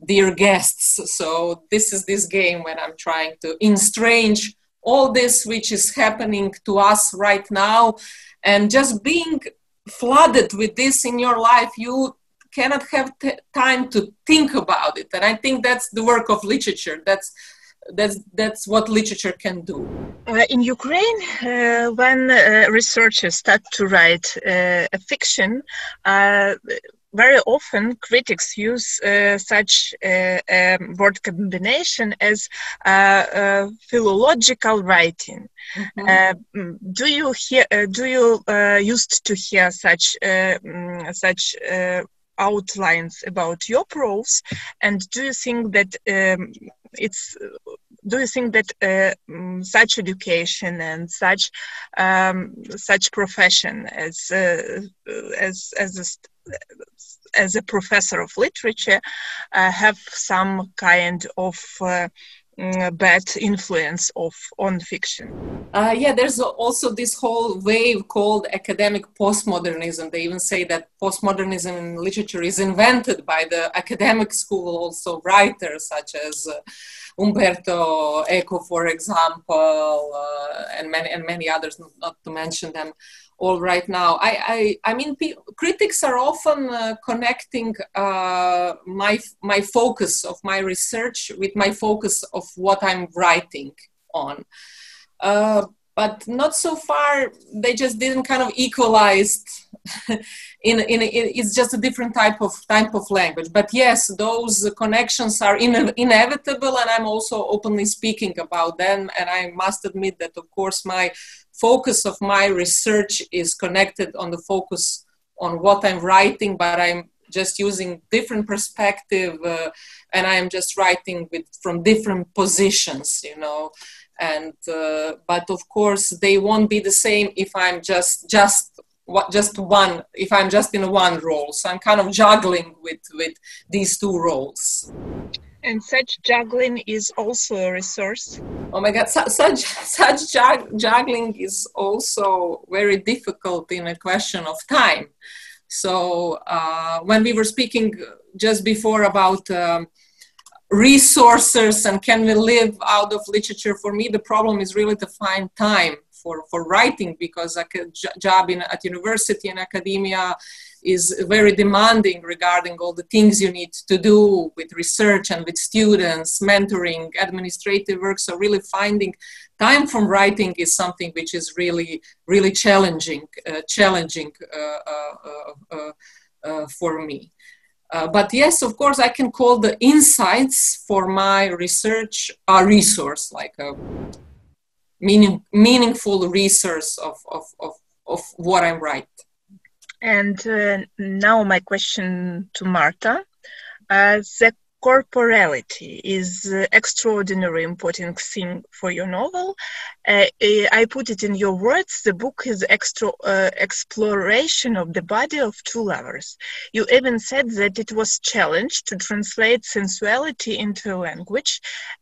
Dear Guests." So this is this game when I'm trying to estrange all this which is happening to us right now, and just being flooded with this in your life, you cannot have time to think about it. And I think that's the work of literature. That's what literature can do.
In Ukraine, when researchers start to write a fiction, very often critics use such a word combination as philological writing. Mm-hmm. Do you used to hear such outlines about your prose, and do you think that such education and such profession as a professor of literature have some kind of bad influence on fiction?
There's also this whole wave called academic postmodernism. They even say that postmodernism in literature is invented by the academic school, also writers such as Umberto Eco, for example, and many others, not to mention them all right now. I mean, critics are often connecting my focus of my research with my focus of what I'm writing on. But not so far, they just didn't kind of equalize. It's just a different type of language. But yes, those connections are inevitable, and I'm also openly speaking about them. And I must admit that, of course, my focus of my research is connected on the focus on what I'm writing, but I'm just using different perspective, and I'm just writing from different positions, And but of course, they won't be the same if I'm just one. If I'm just in one role, so I'm kind of juggling with these two roles.
And such juggling is also a resource.
Oh my God, such juggling is also very difficult in a question of time. So when we were speaking just before about resources and can we live out of literature, for me the problem is really to find time for writing, because a job at university and academia is very demanding regarding all the things you need to do with research and with students, mentoring, administrative work. So really finding time from writing is something which is really, really challenging for me. But yes, of course, I can call the insights for my research a resource, like a meaningful resource of what I write.
And now my question to Marta. The corporality is extraordinary important thing for your novel. I put it in your words. The book is exploration of the body of two lovers. You even said that it was challenged to translate sensuality into language.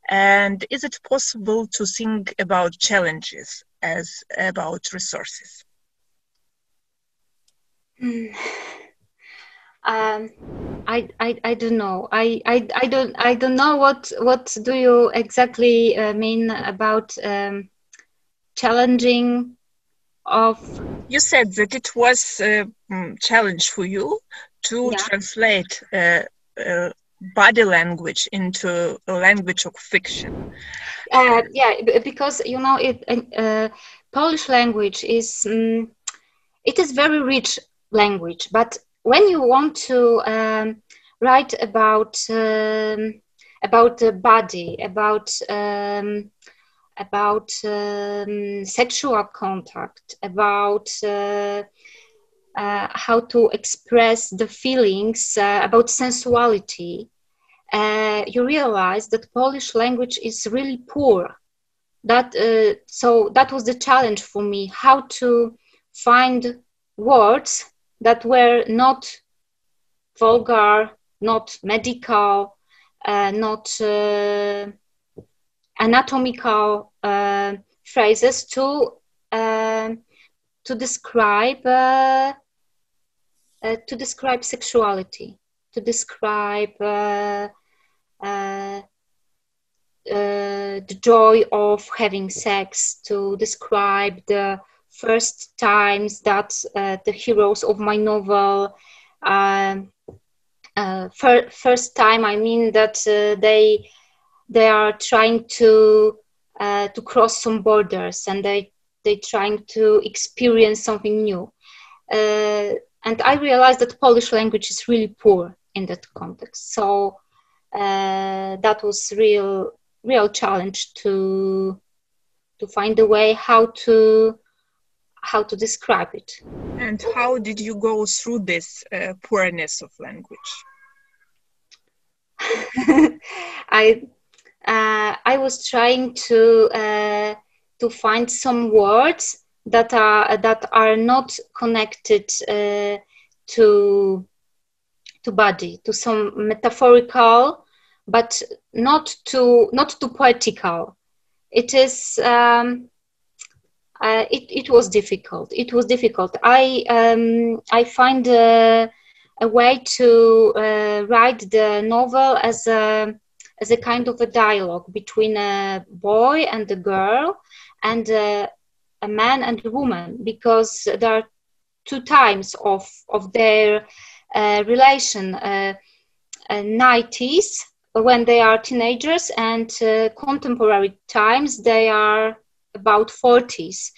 And is it possible to think about challenges as about resources?
I don't know. I don't know what do you exactly mean about challenging of.
You said that it was a challenge for you to translate body language into a language of fiction.
Because you know Polish language is it is very rich language, but when you want to write about the body, about sexual contact, about how to express the feelings, about sensuality, you realize that Polish language is really poor. So that was the challenge for me, how to find words that were not vulgar, not medical, not anatomical phrases to describe sexuality, to describe the joy of having sex, to describe the first times that the heroes of my novel, first time, I mean that they are trying to cross some borders and they trying to experience something new. And I realized that Polish language is really poor in that context. So that was real challenge to find a way how to describe it.
And how did you go through this poorness of language?
I was trying to find some words that are not connected to body, to some metaphorical, but not too poetical. It is. It was difficult. It was difficult. I find a way to write the novel as a kind of a dialogue between a boy and a girl, and a man and a woman, because there are two times of their relation: 90s when they are teenagers, and contemporary times they are about 40s,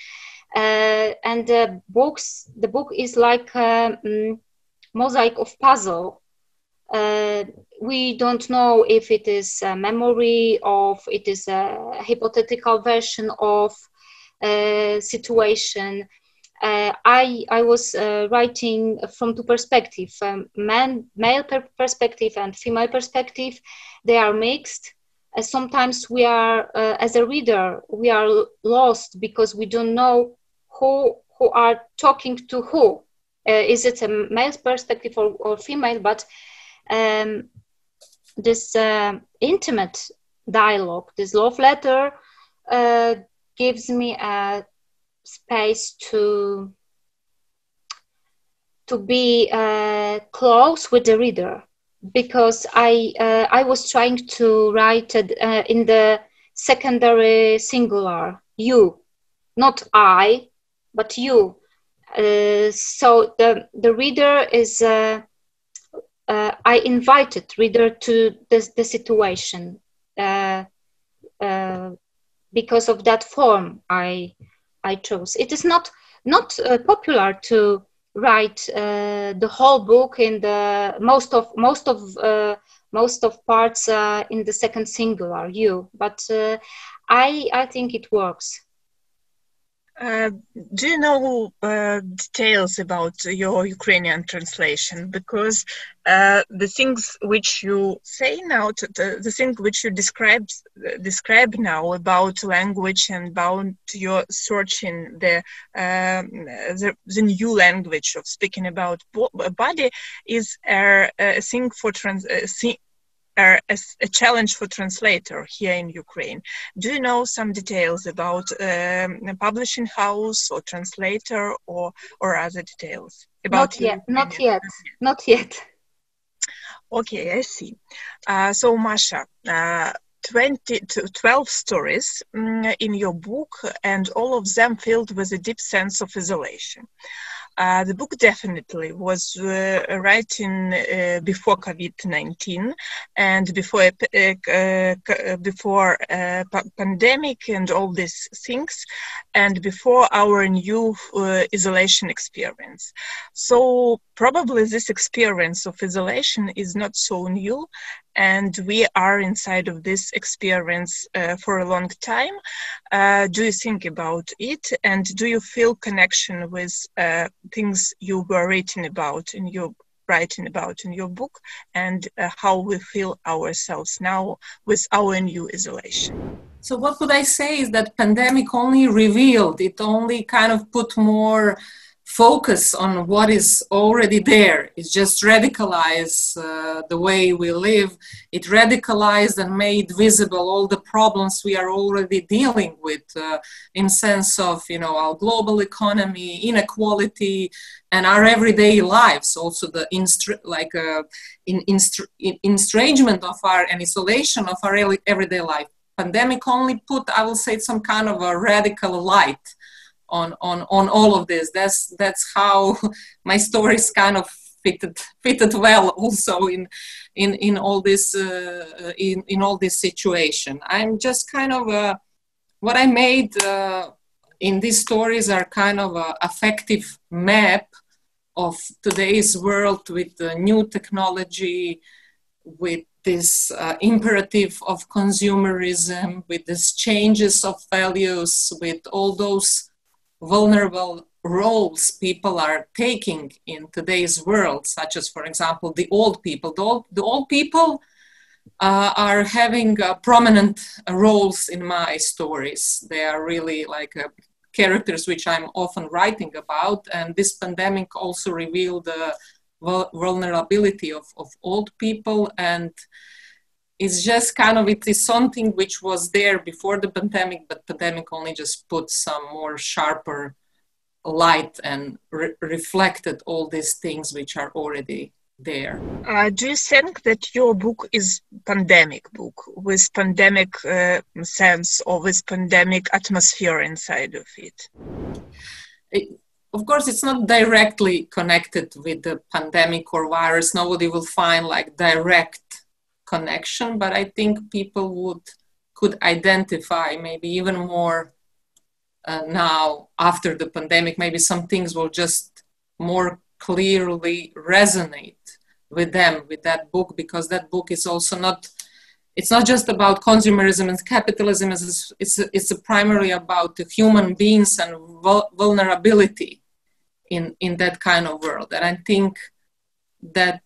and the book is like a mosaic of puzzle. We don't know if it is a memory, of it is a hypothetical version of a situation. I was writing from two perspectives, male perspective and female perspective. They are mixed. Sometimes we are, as a reader, we are lost because we don't know who are talking to who. Is it a male perspective or female? But this intimate dialogue, this love letter, gives me a space to be close with the reader, because I was trying to write in the secondary singular, you, not I, but you. So the reader is, I invited reader to the situation because of that form I chose. It is not popular to write the whole book in the most of parts in the second singular, you, but I think it works.
Do you know details about your Ukrainian translation? Because the things which you say now, the thing which you describe now about language and about your searching the new language of speaking about body is a thing for a challenge for translator here in Ukraine. Do you know some details about publishing house or translator or other details? About
Not yet.
Okay, I see. So Masha, 12 stories in your book, and all of them filled with a deep sense of isolation. The book definitely was written before COVID-19 and before pandemic and all these things, and before our new isolation experience. So probably this experience of isolation is not so new, and we are inside of this experience for a long time. Do you think about it, and do you feel connection with things you were writing about in your book, and how we feel ourselves now with our new isolation?
So what would I say is that pandemic only revealed, it only kind of put more focus on what is already there. It just radicalized the way we live. It radicalized and made visible all the problems we are already dealing with in sense of, our global economy, inequality, and our everyday lives. Also the estrangement of our and isolation of our everyday life. Pandemic only put, I will say, some kind of a radical light on all of this. That's how my stories kind of fitted well also in all this in all this situation. I'm just kind of what I made in these stories are kind of a affective map of today's world with the new technology, with this imperative of consumerism, with these changes of values, with all those vulnerable roles people are taking in today's world, such as, for example, the old people. The old people are having prominent roles in my stories. They are really like characters which I'm often writing about, and this pandemic also revealed the vulnerability of old people, and it's just kind of, it is something which was there before the pandemic, but pandemic only just put some more sharper light and reflected all these things which are already there.
Do you think that your book is pandemic book with pandemic sense or with pandemic atmosphere inside of it?
Of course, it's not directly connected with the pandemic or virus. Nobody will find like direct connection, but I think people could identify maybe even more now after the pandemic. Maybe some things will just more clearly resonate with them, with that book, because that book is also it's not just about consumerism and capitalism. It's primarily about the human beings and vulnerability in that kind of world. And I think that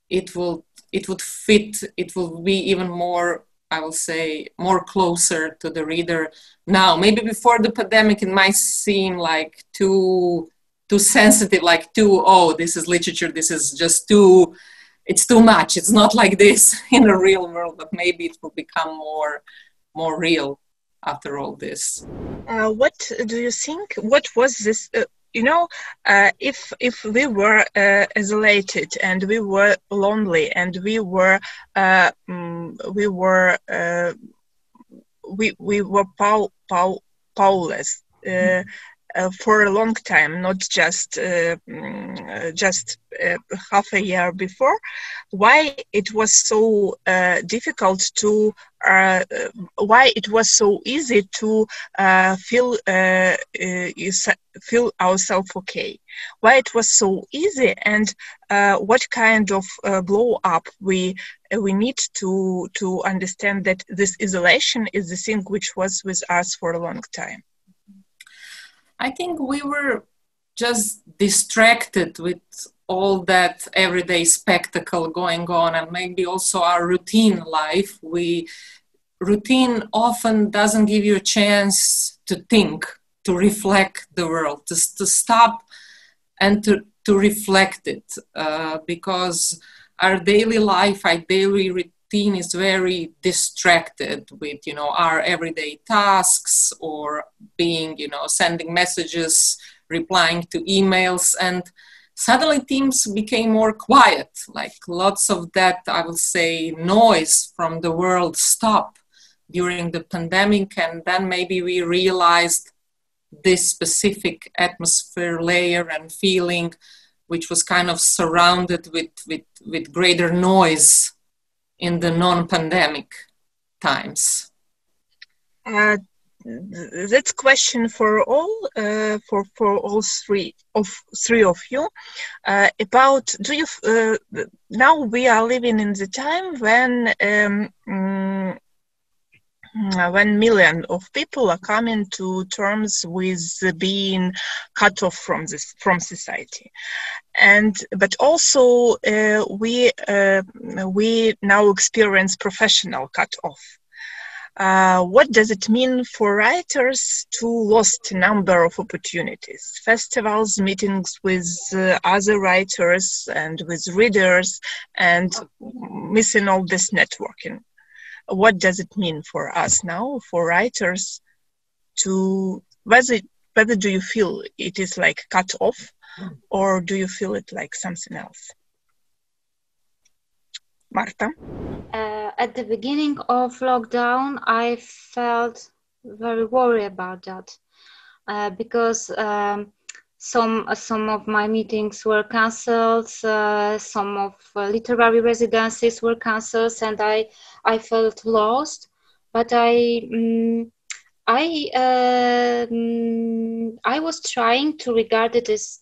it would fit, it will be even more, I will say, more closer to the reader now. Maybe before the pandemic, it might seem like too sensitive, like this is literature, this is just it's too much. It's not like this in the real world, but maybe it will become more real after all this.
What do you think? What was this? If we were isolated and we were lonely and we were powerless for a long time, not just half a year before, why it was so difficult to why it was so easy to feel ourselves okay, why it was so easy, and what kind of blow up we need to understand that this isolation is the thing which was with us for a long time.
I think we were just distracted with all that everyday spectacle going on, and maybe also our routine life. Routine often doesn't give you a chance to think, to reflect the world, to stop and to reflect it, because our daily life, our daily routine is very distracted with, our everyday tasks, or being, sending messages, replying to emails, and suddenly things became more quiet, like lots of that, I would say, noise from the world stopped during the pandemic. And then maybe we realized this specific atmosphere layer and feeling, which was kind of surrounded with greater noise in the non-pandemic times.
That's question for all, for all three of you. About now we are living in the time when millions of people are coming to terms with being cut off from society, but also we now experience professional cut off. What does it mean for writers to lost a number of opportunities, festivals, meetings with other writers and with readers, and missing all this networking? What does it mean for us now, for writers, to whether do you feel it is like cut off, or do you feel it like something else? Marta?
At the beginning of lockdown, I felt very worried about that, because some of my meetings were cancelled, some of literary residencies were cancelled, and I felt lost. But I was trying to regard it as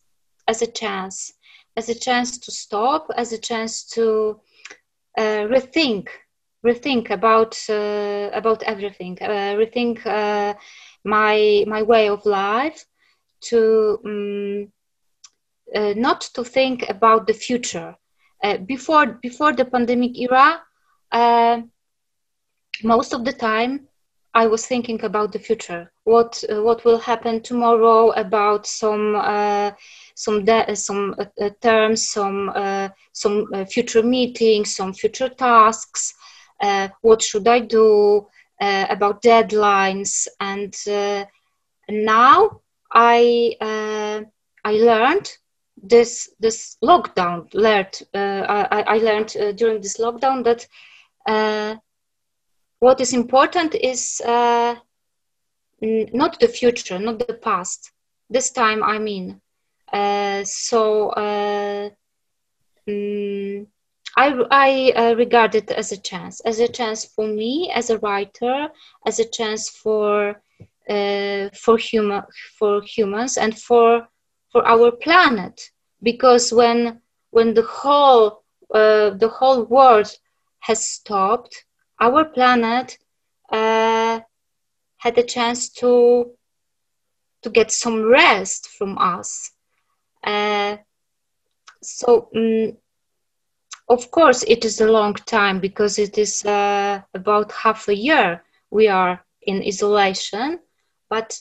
a chance to stop, as a chance to rethink about everything, rethink my way of life, to not to think about the future. Before the pandemic era, most of the time I was thinking about the future. What will happen tomorrow? About some terms, some future meetings, some future tasks. What should I do? About deadlines. And now I learned this lockdown. I learned during this lockdown that what is important is not the future, not the past. This time, I mean. I regard it as a chance for me as a writer, as a chance for humans and for our planet. Because when the whole world has stopped, our planet had a chance to get some rest from us. Of course, it is a long time, because it is about half a year we are in isolation. But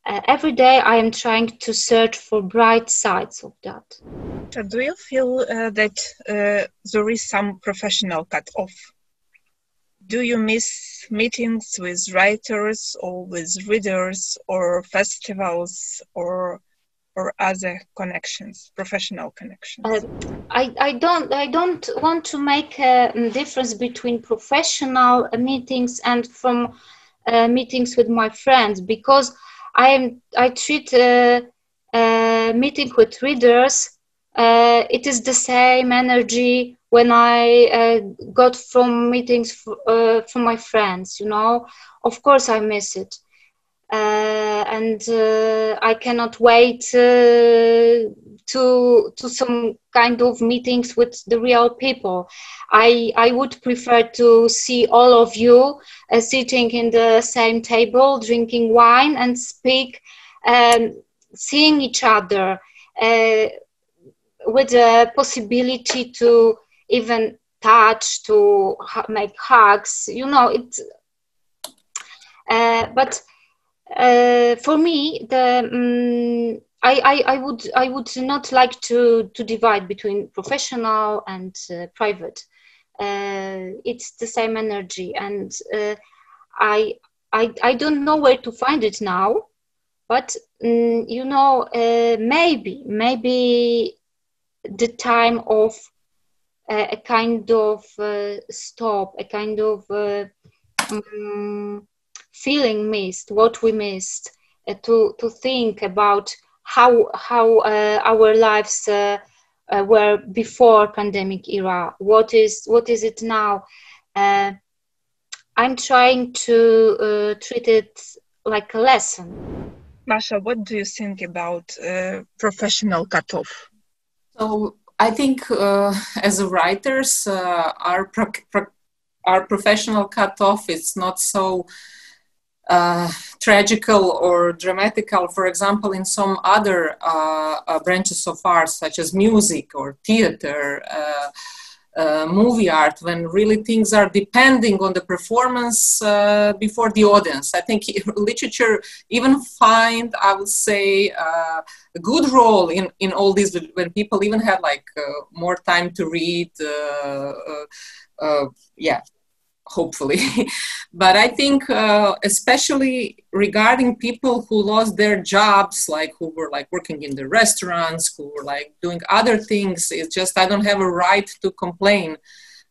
every day I am trying to search for bright sides of that.
Do you feel that there is some professional cut-off? Do you miss meetings with writers or with readers or festivals or other connections, professional connections?
I don't want to make a difference between professional meetings and from meetings with my friends, because I treat meeting with readers. It is the same energy when I got from meetings from my friends. Of course I miss it. and I cannot wait to some kind of meetings with the real people. I would prefer to see all of you sitting in the same table, drinking wine and speak, seeing each other, with the possibility to even touch, to make hugs, you know, it. But for me, I would not like to divide between professional and private. It's the same energy, and I don't know where to find it now. But you know, maybe the time of a kind of stop, a kind of feeling missed, what we missed, to think about how our lives were before pandemic era. What is it now? I'm trying to treat it like a lesson.
Masha, what do you think about professional cutoff?
So I think as writers, our professional cutoff is not so tragical or dramatical, for example, in some other branches of art, such as music or theater, movie art, when really things are depending on the performance before the audience. I think literature even find, I would say, a good role in all this, when people even have like more time to read, hopefully. But I think especially regarding people who lost their jobs, like who were like working in the restaurants, who were like doing other things, it's just, I don't have a right to complain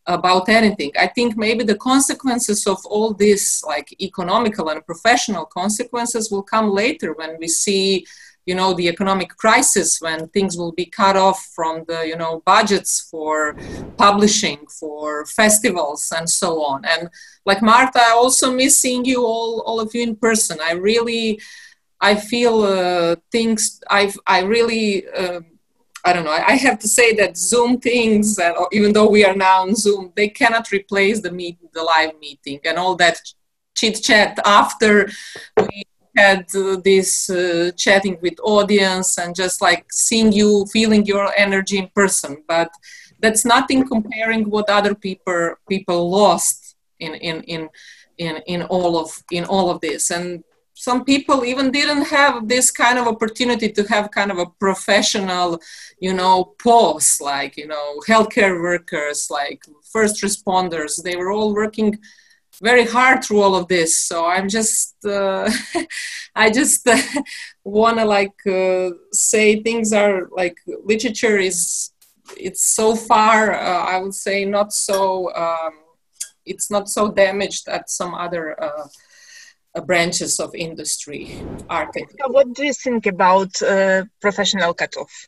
about anything. I think maybe the consequences of all this, like economical and professional consequences, will come later when we see, you know, the economic crisis, when things will be cut off from the, you know, budgets for publishing, for festivals and so on. And like Marta, I also miss seeing you all of you in person. I feel things, I really, I don't know, I have to say that Zoom things, even though we are now on Zoom, they cannot replace the live meeting and all that chit chat after we had this chatting with audience and just like seeing you, feeling your energy in person. But that's nothing comparing what other people lost in all of this. And some people even didn't have this kind of opportunity to have kind of a professional, you know, pause, like, you know, healthcare workers, like first responders. They were all working very hard through all of this. So I'm just, I just want to like say things are like, literature is, it's so far, I would say not so, it's not so damaged at some other branches of industry. Art.
What do you think about professional cutoff?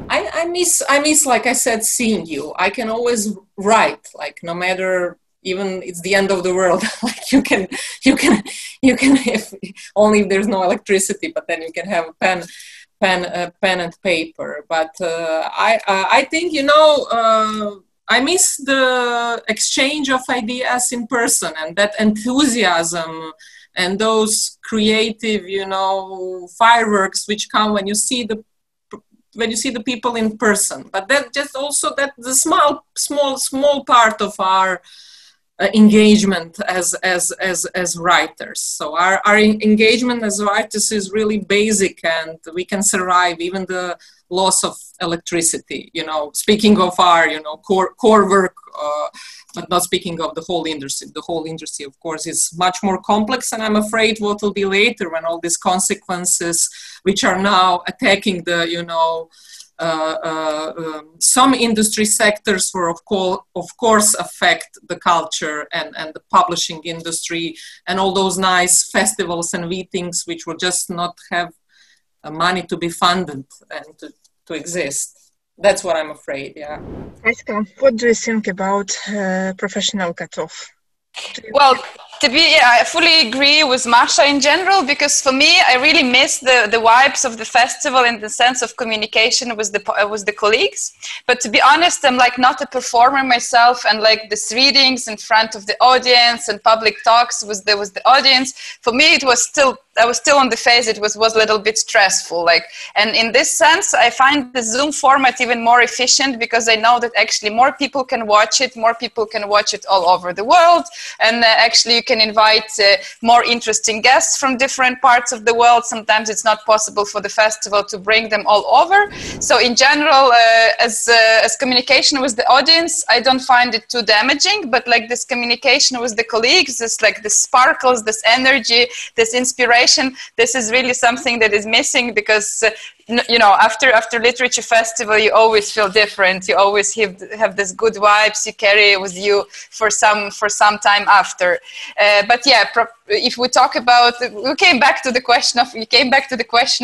I miss, like I said, seeing you. I can always write, like no matter, even it's the end of the world, like you can if, only if there's no electricity, but then you can have a pen and paper. But I think, you know, I miss the exchange of ideas in person, and that enthusiasm and those creative, you know, fireworks which come when you see the people in person. But that just also that the small part of our engagement as writers. So our engagement as writers is really basic, and we can survive even the loss of electricity, you know, speaking of our, you know, core work, but not speaking of the whole industry. The whole industry, of course, is much more complex, and I'm afraid what will be later when all these consequences, which are now attacking the, you know, some industry sectors will of course affect the culture and the publishing industry and all those nice festivals and meetings which will just not have money to be funded and to exist. That's what I'm afraid, yeah.
Aska, what do you think about professional cutoff?
Well, I fully agree with Masha in general, because for me, I really miss the vibes of the festival in the sense of communication with the colleagues. But to be honest, I'm like not a performer myself, and like these readings in front of the audience and public talks with the audience, for me it was still, I was still on the phase. It was a little bit stressful, like, and in this sense, I find the Zoom format even more efficient, because I know that actually more people can watch it, more people can watch it all over the world, and actually you can invite more interesting guests from different parts of the world. Sometimes it's not possible for the festival to bring them all over. So in general, as communication with the audience, I don't find it too damaging, but like this communication with the colleagues, this like the sparkles, this energy, this inspiration, this is really something that is missing, because you know, after literature festival, you always feel different. You always have this good vibes you carry with you for some time after. But yeah, if we talk about, you came back to the question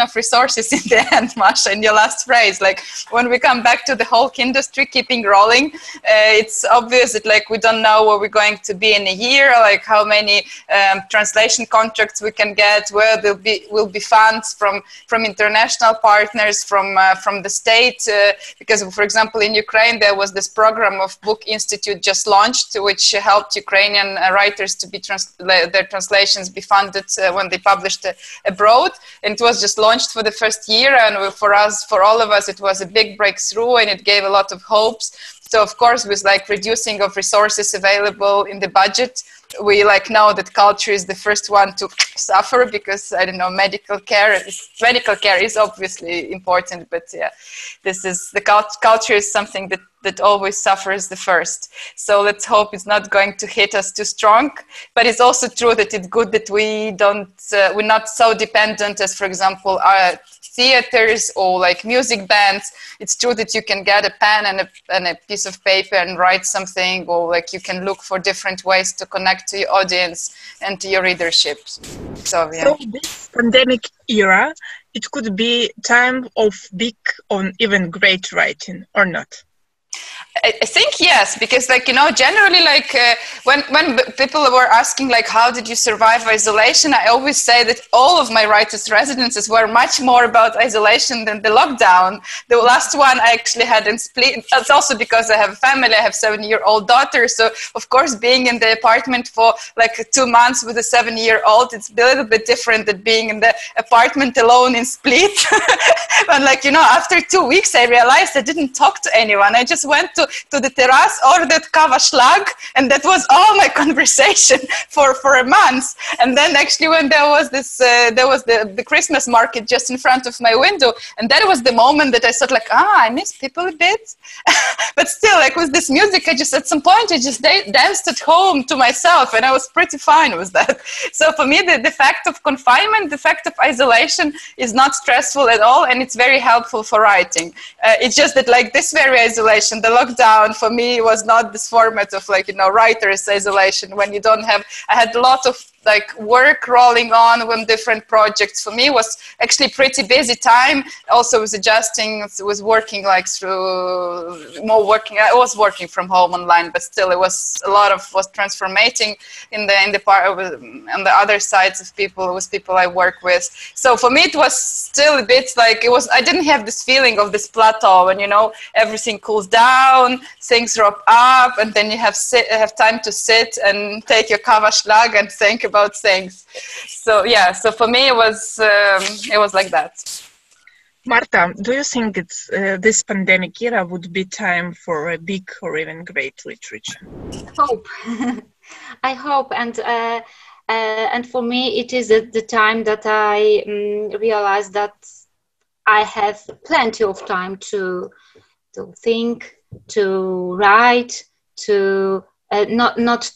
of resources in the end, Masha, in your last phrase. Like when we come back to the whole industry keeping rolling, it's obvious that like we don't know where we're going to be in a year, like how many translation contracts we can get, where there will be funds from international partners, from the state, because for example in Ukraine there was this program of Book Institute just launched, which helped Ukrainian writers to be their translations be funded when they published abroad, and it was just launched for the first year, and for all of us it was a big breakthrough, and it gave a lot of hopes. So of course, with like reducing of resources available in the budget, we like know that culture is the first one to suffer, because I don't know, medical care is obviously important, but yeah, this is the culture is something that always suffers the first. So let's hope it's not going to hit us too strong. But it's also true that it's good that we're not so dependent as, for example, our theaters or like music bands. It's true that you can get a pen and a piece of paper and write something, or like you can look for different ways to connect to your audience and to your readership. So yeah.
So this pandemic era, it could be time of big or even great writing, or not?
I think yes, because like, you know, generally like when people were asking like how did you survive isolation, I always say that all of my writers' residences were much more about isolation than the lockdown. The last one I actually had in Split. That's also because I have a family. I have a 7-year-old daughter, so of course being in the apartment for like 2 months with a 7-year-old, it's a little bit different than being in the apartment alone in Split. But like, you know, after 2 weeks I realized I didn't talk to anyone. I just went to the terrace, ordered kava schlag, and that was all my conversation for a month. And then actually when there was the Christmas market just in front of my window, and that was the moment that I thought like, I miss people a bit. But still, like with this music, at some point I just danced at home to myself, and I was pretty fine with that. So for me, the fact of confinement, the fact of isolation is not stressful at all, and it's very helpful for writing. It's just that like this very isolation, the lockdown for me was not this format of like, you know, writer's isolation when you don't have, I had a lot of like work rolling on with different projects. For me was actually pretty busy time. Also was adjusting, was working like I was working from home online, but still it was a lot of was transformating in the part of, on the other sides of people, with people I work with. So for me it was still a bit like I didn't have this feeling of this plateau when, you know, everything cools down, things ramp up, and then you have time to sit and take your kava schlag and think about things. So yeah, so for me it was like that.
Marta, do you think this pandemic era would be time for a big or even great literature?
Hope. I hope, and for me it is the time that I realized that I have plenty of time to think, to write, to not to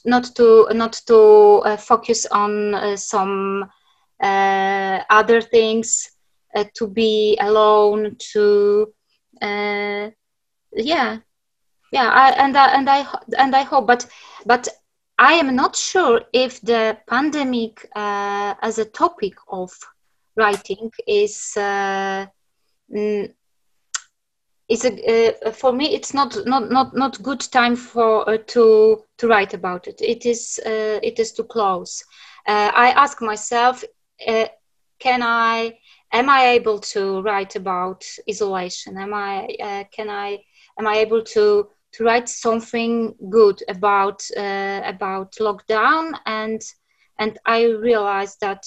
focus on some other things, to be alone, to I hope, but I am not sure if the pandemic as a topic of writing is for me it's not good time for to write about it. It is too close. I ask myself, am I able to write about isolation? Am I able to write something good about lockdown? And I realized that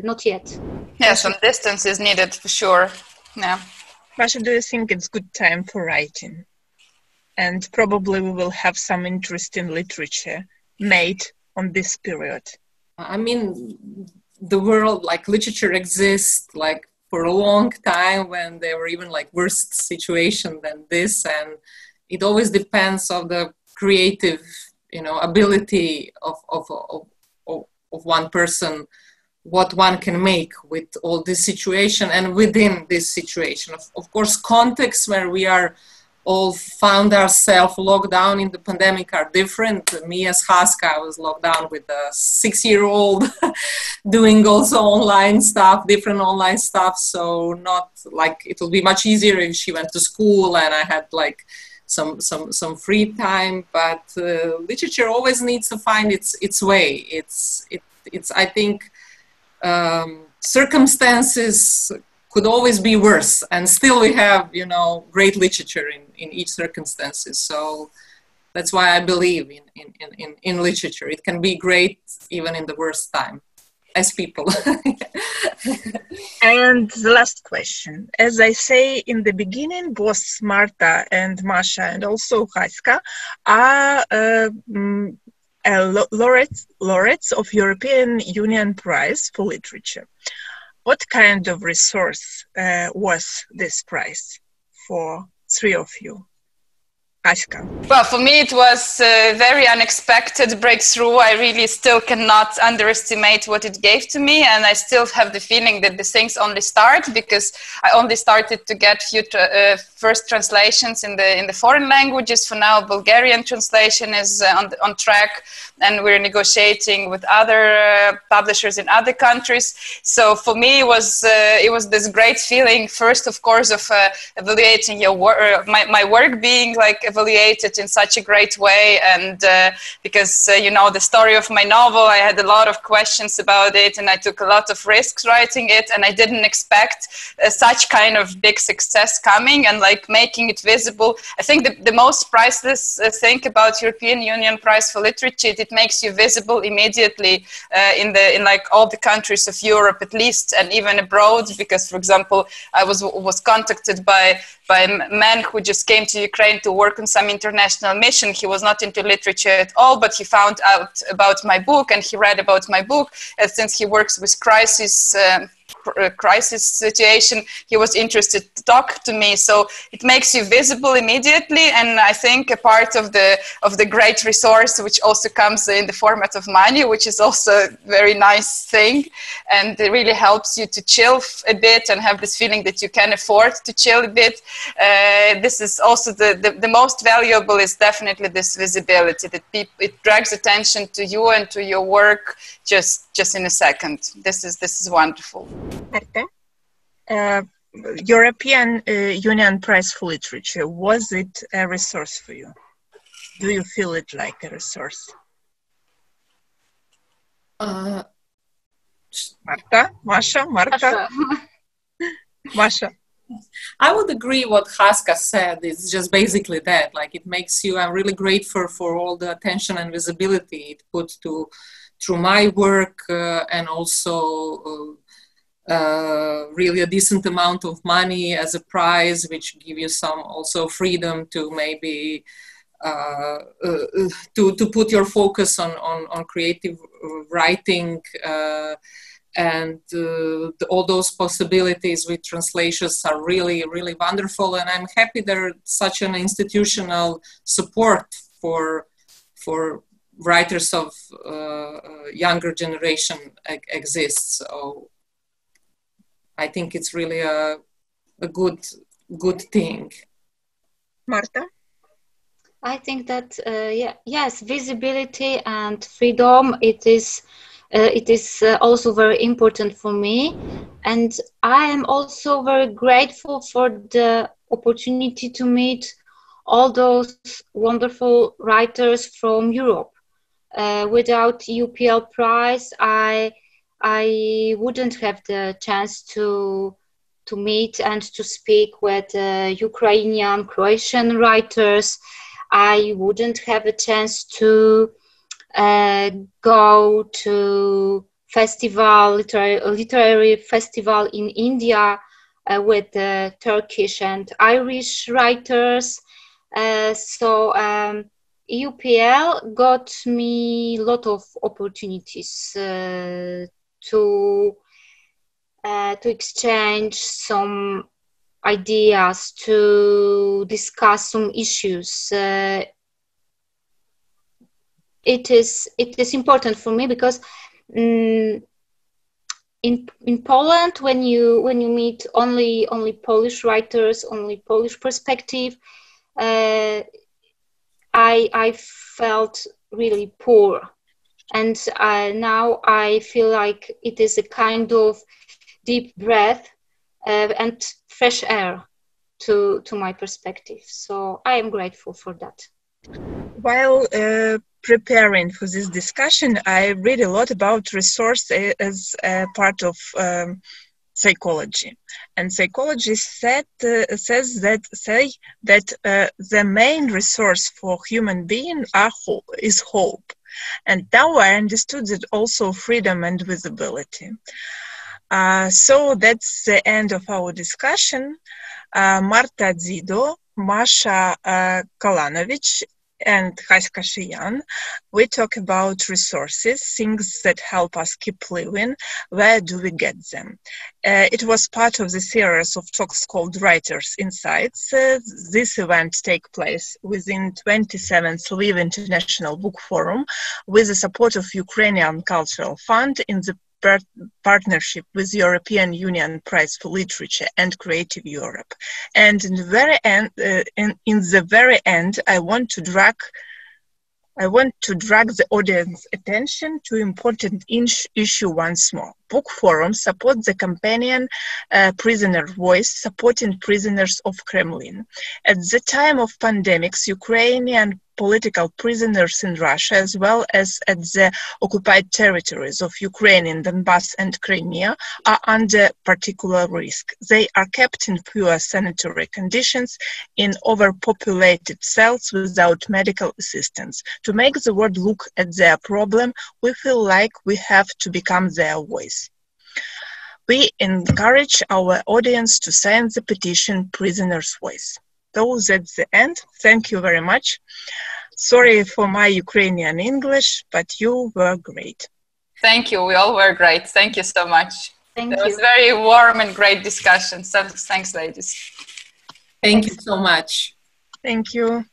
not yet.
Yeah, some distance is needed for sure. Yeah.
Masha, do you think it's good time for writing? And probably we will have some interesting literature made on this period.
I mean, the world, like literature exists like for a long time when there were even like worse situation than this, and it always depends on the creative, ability of one person, what one can make with all this situation and within this situation. Of course, contexts where we are all found ourselves locked down in the pandemic are different. Me as Haska, I was locked down with a 6-year-old doing also online stuff, different online stuff. So not like, it will be much easier if she went to school and I had like some free time, but literature always needs to find its way. It's I think circumstances could always be worse, and still we have great literature in each circumstances. So that's why I believe in literature. It can be great even in the worst time, as people.
And the last question. As I say in the beginning, both Marta and Masha and also Haska are laureates of European Union Prize for Literature. What kind of resource was this prize for three of you? Haska.
Well, for me, it was a very unexpected breakthrough. I really still cannot underestimate what it gave to me. And I still have the feeling that the things only start, because I only started to get few first translations in the foreign languages. For now, Bulgarian translation is on track, and we're negotiating with other publishers in other countries. So for me, it was this great feeling, first, of course, of evaluating your work, my work being like evaluated in such a great way, and because the story of my novel, I had a lot of questions about it, and I took a lot of risks writing it, and I didn't expect such kind of big success coming and like making it visible. I think the most priceless thing about European Union Prize for Literature, it makes you visible immediately in like all the countries of Europe at least, and even abroad, because for example I was contacted by a man who just came to Ukraine to work on some international mission. He was not into literature at all, but he found out about my book and he read about my book. And since he works with crisis situation, he was interested to talk to me. So it makes you visible immediately, and I think a part of the great resource, which also comes in the format of money, which is also a very nice thing, and it really helps you to chill a bit and have this feeling that you can afford to chill a bit. This is also the most valuable, is definitely this visibility, that it drags attention to you and to your work just in a second. This is wonderful.
Marta, European Union Prize for Literature, was it a resource for you? Do you feel it like a resource? Marta, Masha, Marta, Masha.
I would agree what Haska said. It's just basically that, like, it makes you, I'm really grateful for all the attention and visibility it puts through my work, and also really a decent amount of money as a prize, which give you some also freedom to maybe to put your focus on creative writing, and all those possibilities with translations are really, really wonderful. And I'm happy there's such an institutional support for writers of younger generation exists. So I think it's really a good thing.
Marta?
I think that yes, visibility and freedom, it is also very important for me, and I am also very grateful for the opportunity to meet all those wonderful writers from Europe. Without UPL Prize, I wouldn't have the chance to meet and to speak with Ukrainian, Croatian writers. I wouldn't have a chance to go to literary festival in India with Turkish and Irish writers. So EUPL got me a lot of opportunities to exchange some ideas, to discuss some issues. It is important for me because in Poland, when you meet only Polish writers, only Polish perspective, I felt really poor, and now I feel like it is a kind of deep breath and fresh air to my perspective. So I am grateful for that.
While preparing for this discussion, I read a lot about resource as a part of psychology, and psychology says that the main resource for human being is hope, and now I understood that also freedom and visibility. So that's the end of our discussion. Marta Dzido, Masha Kalanovic, and Haska Shiyan, we talk about resources, things that help us keep living. Where do we get them? It was part of the series of talks called Writers' Insights. This event takes place within 27th Live International Book Forum with the support of Ukrainian Cultural Fund in the partnership with European Union Prize for Literature and Creative Europe. And in the very end, I want to drag the audience attention to important issue once more. Book Forum supports the companion prisoner voice, supporting prisoners of Kremlin. At the time of pandemics, Ukrainian political prisoners in Russia, as well as at the occupied territories of Ukraine in Donbass and Crimea, are under particular risk. They are kept in poor sanitary conditions in overpopulated cells without medical assistance. To make the world look at their problem, we feel like we have to become their voice. We encourage our audience to sign the petition Prisoner's Voice. So that's the end. Thank you very much. Sorry for my Ukrainian English, but you were great.
Thank you. We all were great. Thank you so much.
Thank you.
It was very warm and great discussion. So thanks, ladies.
Thank you so much.
Thank you.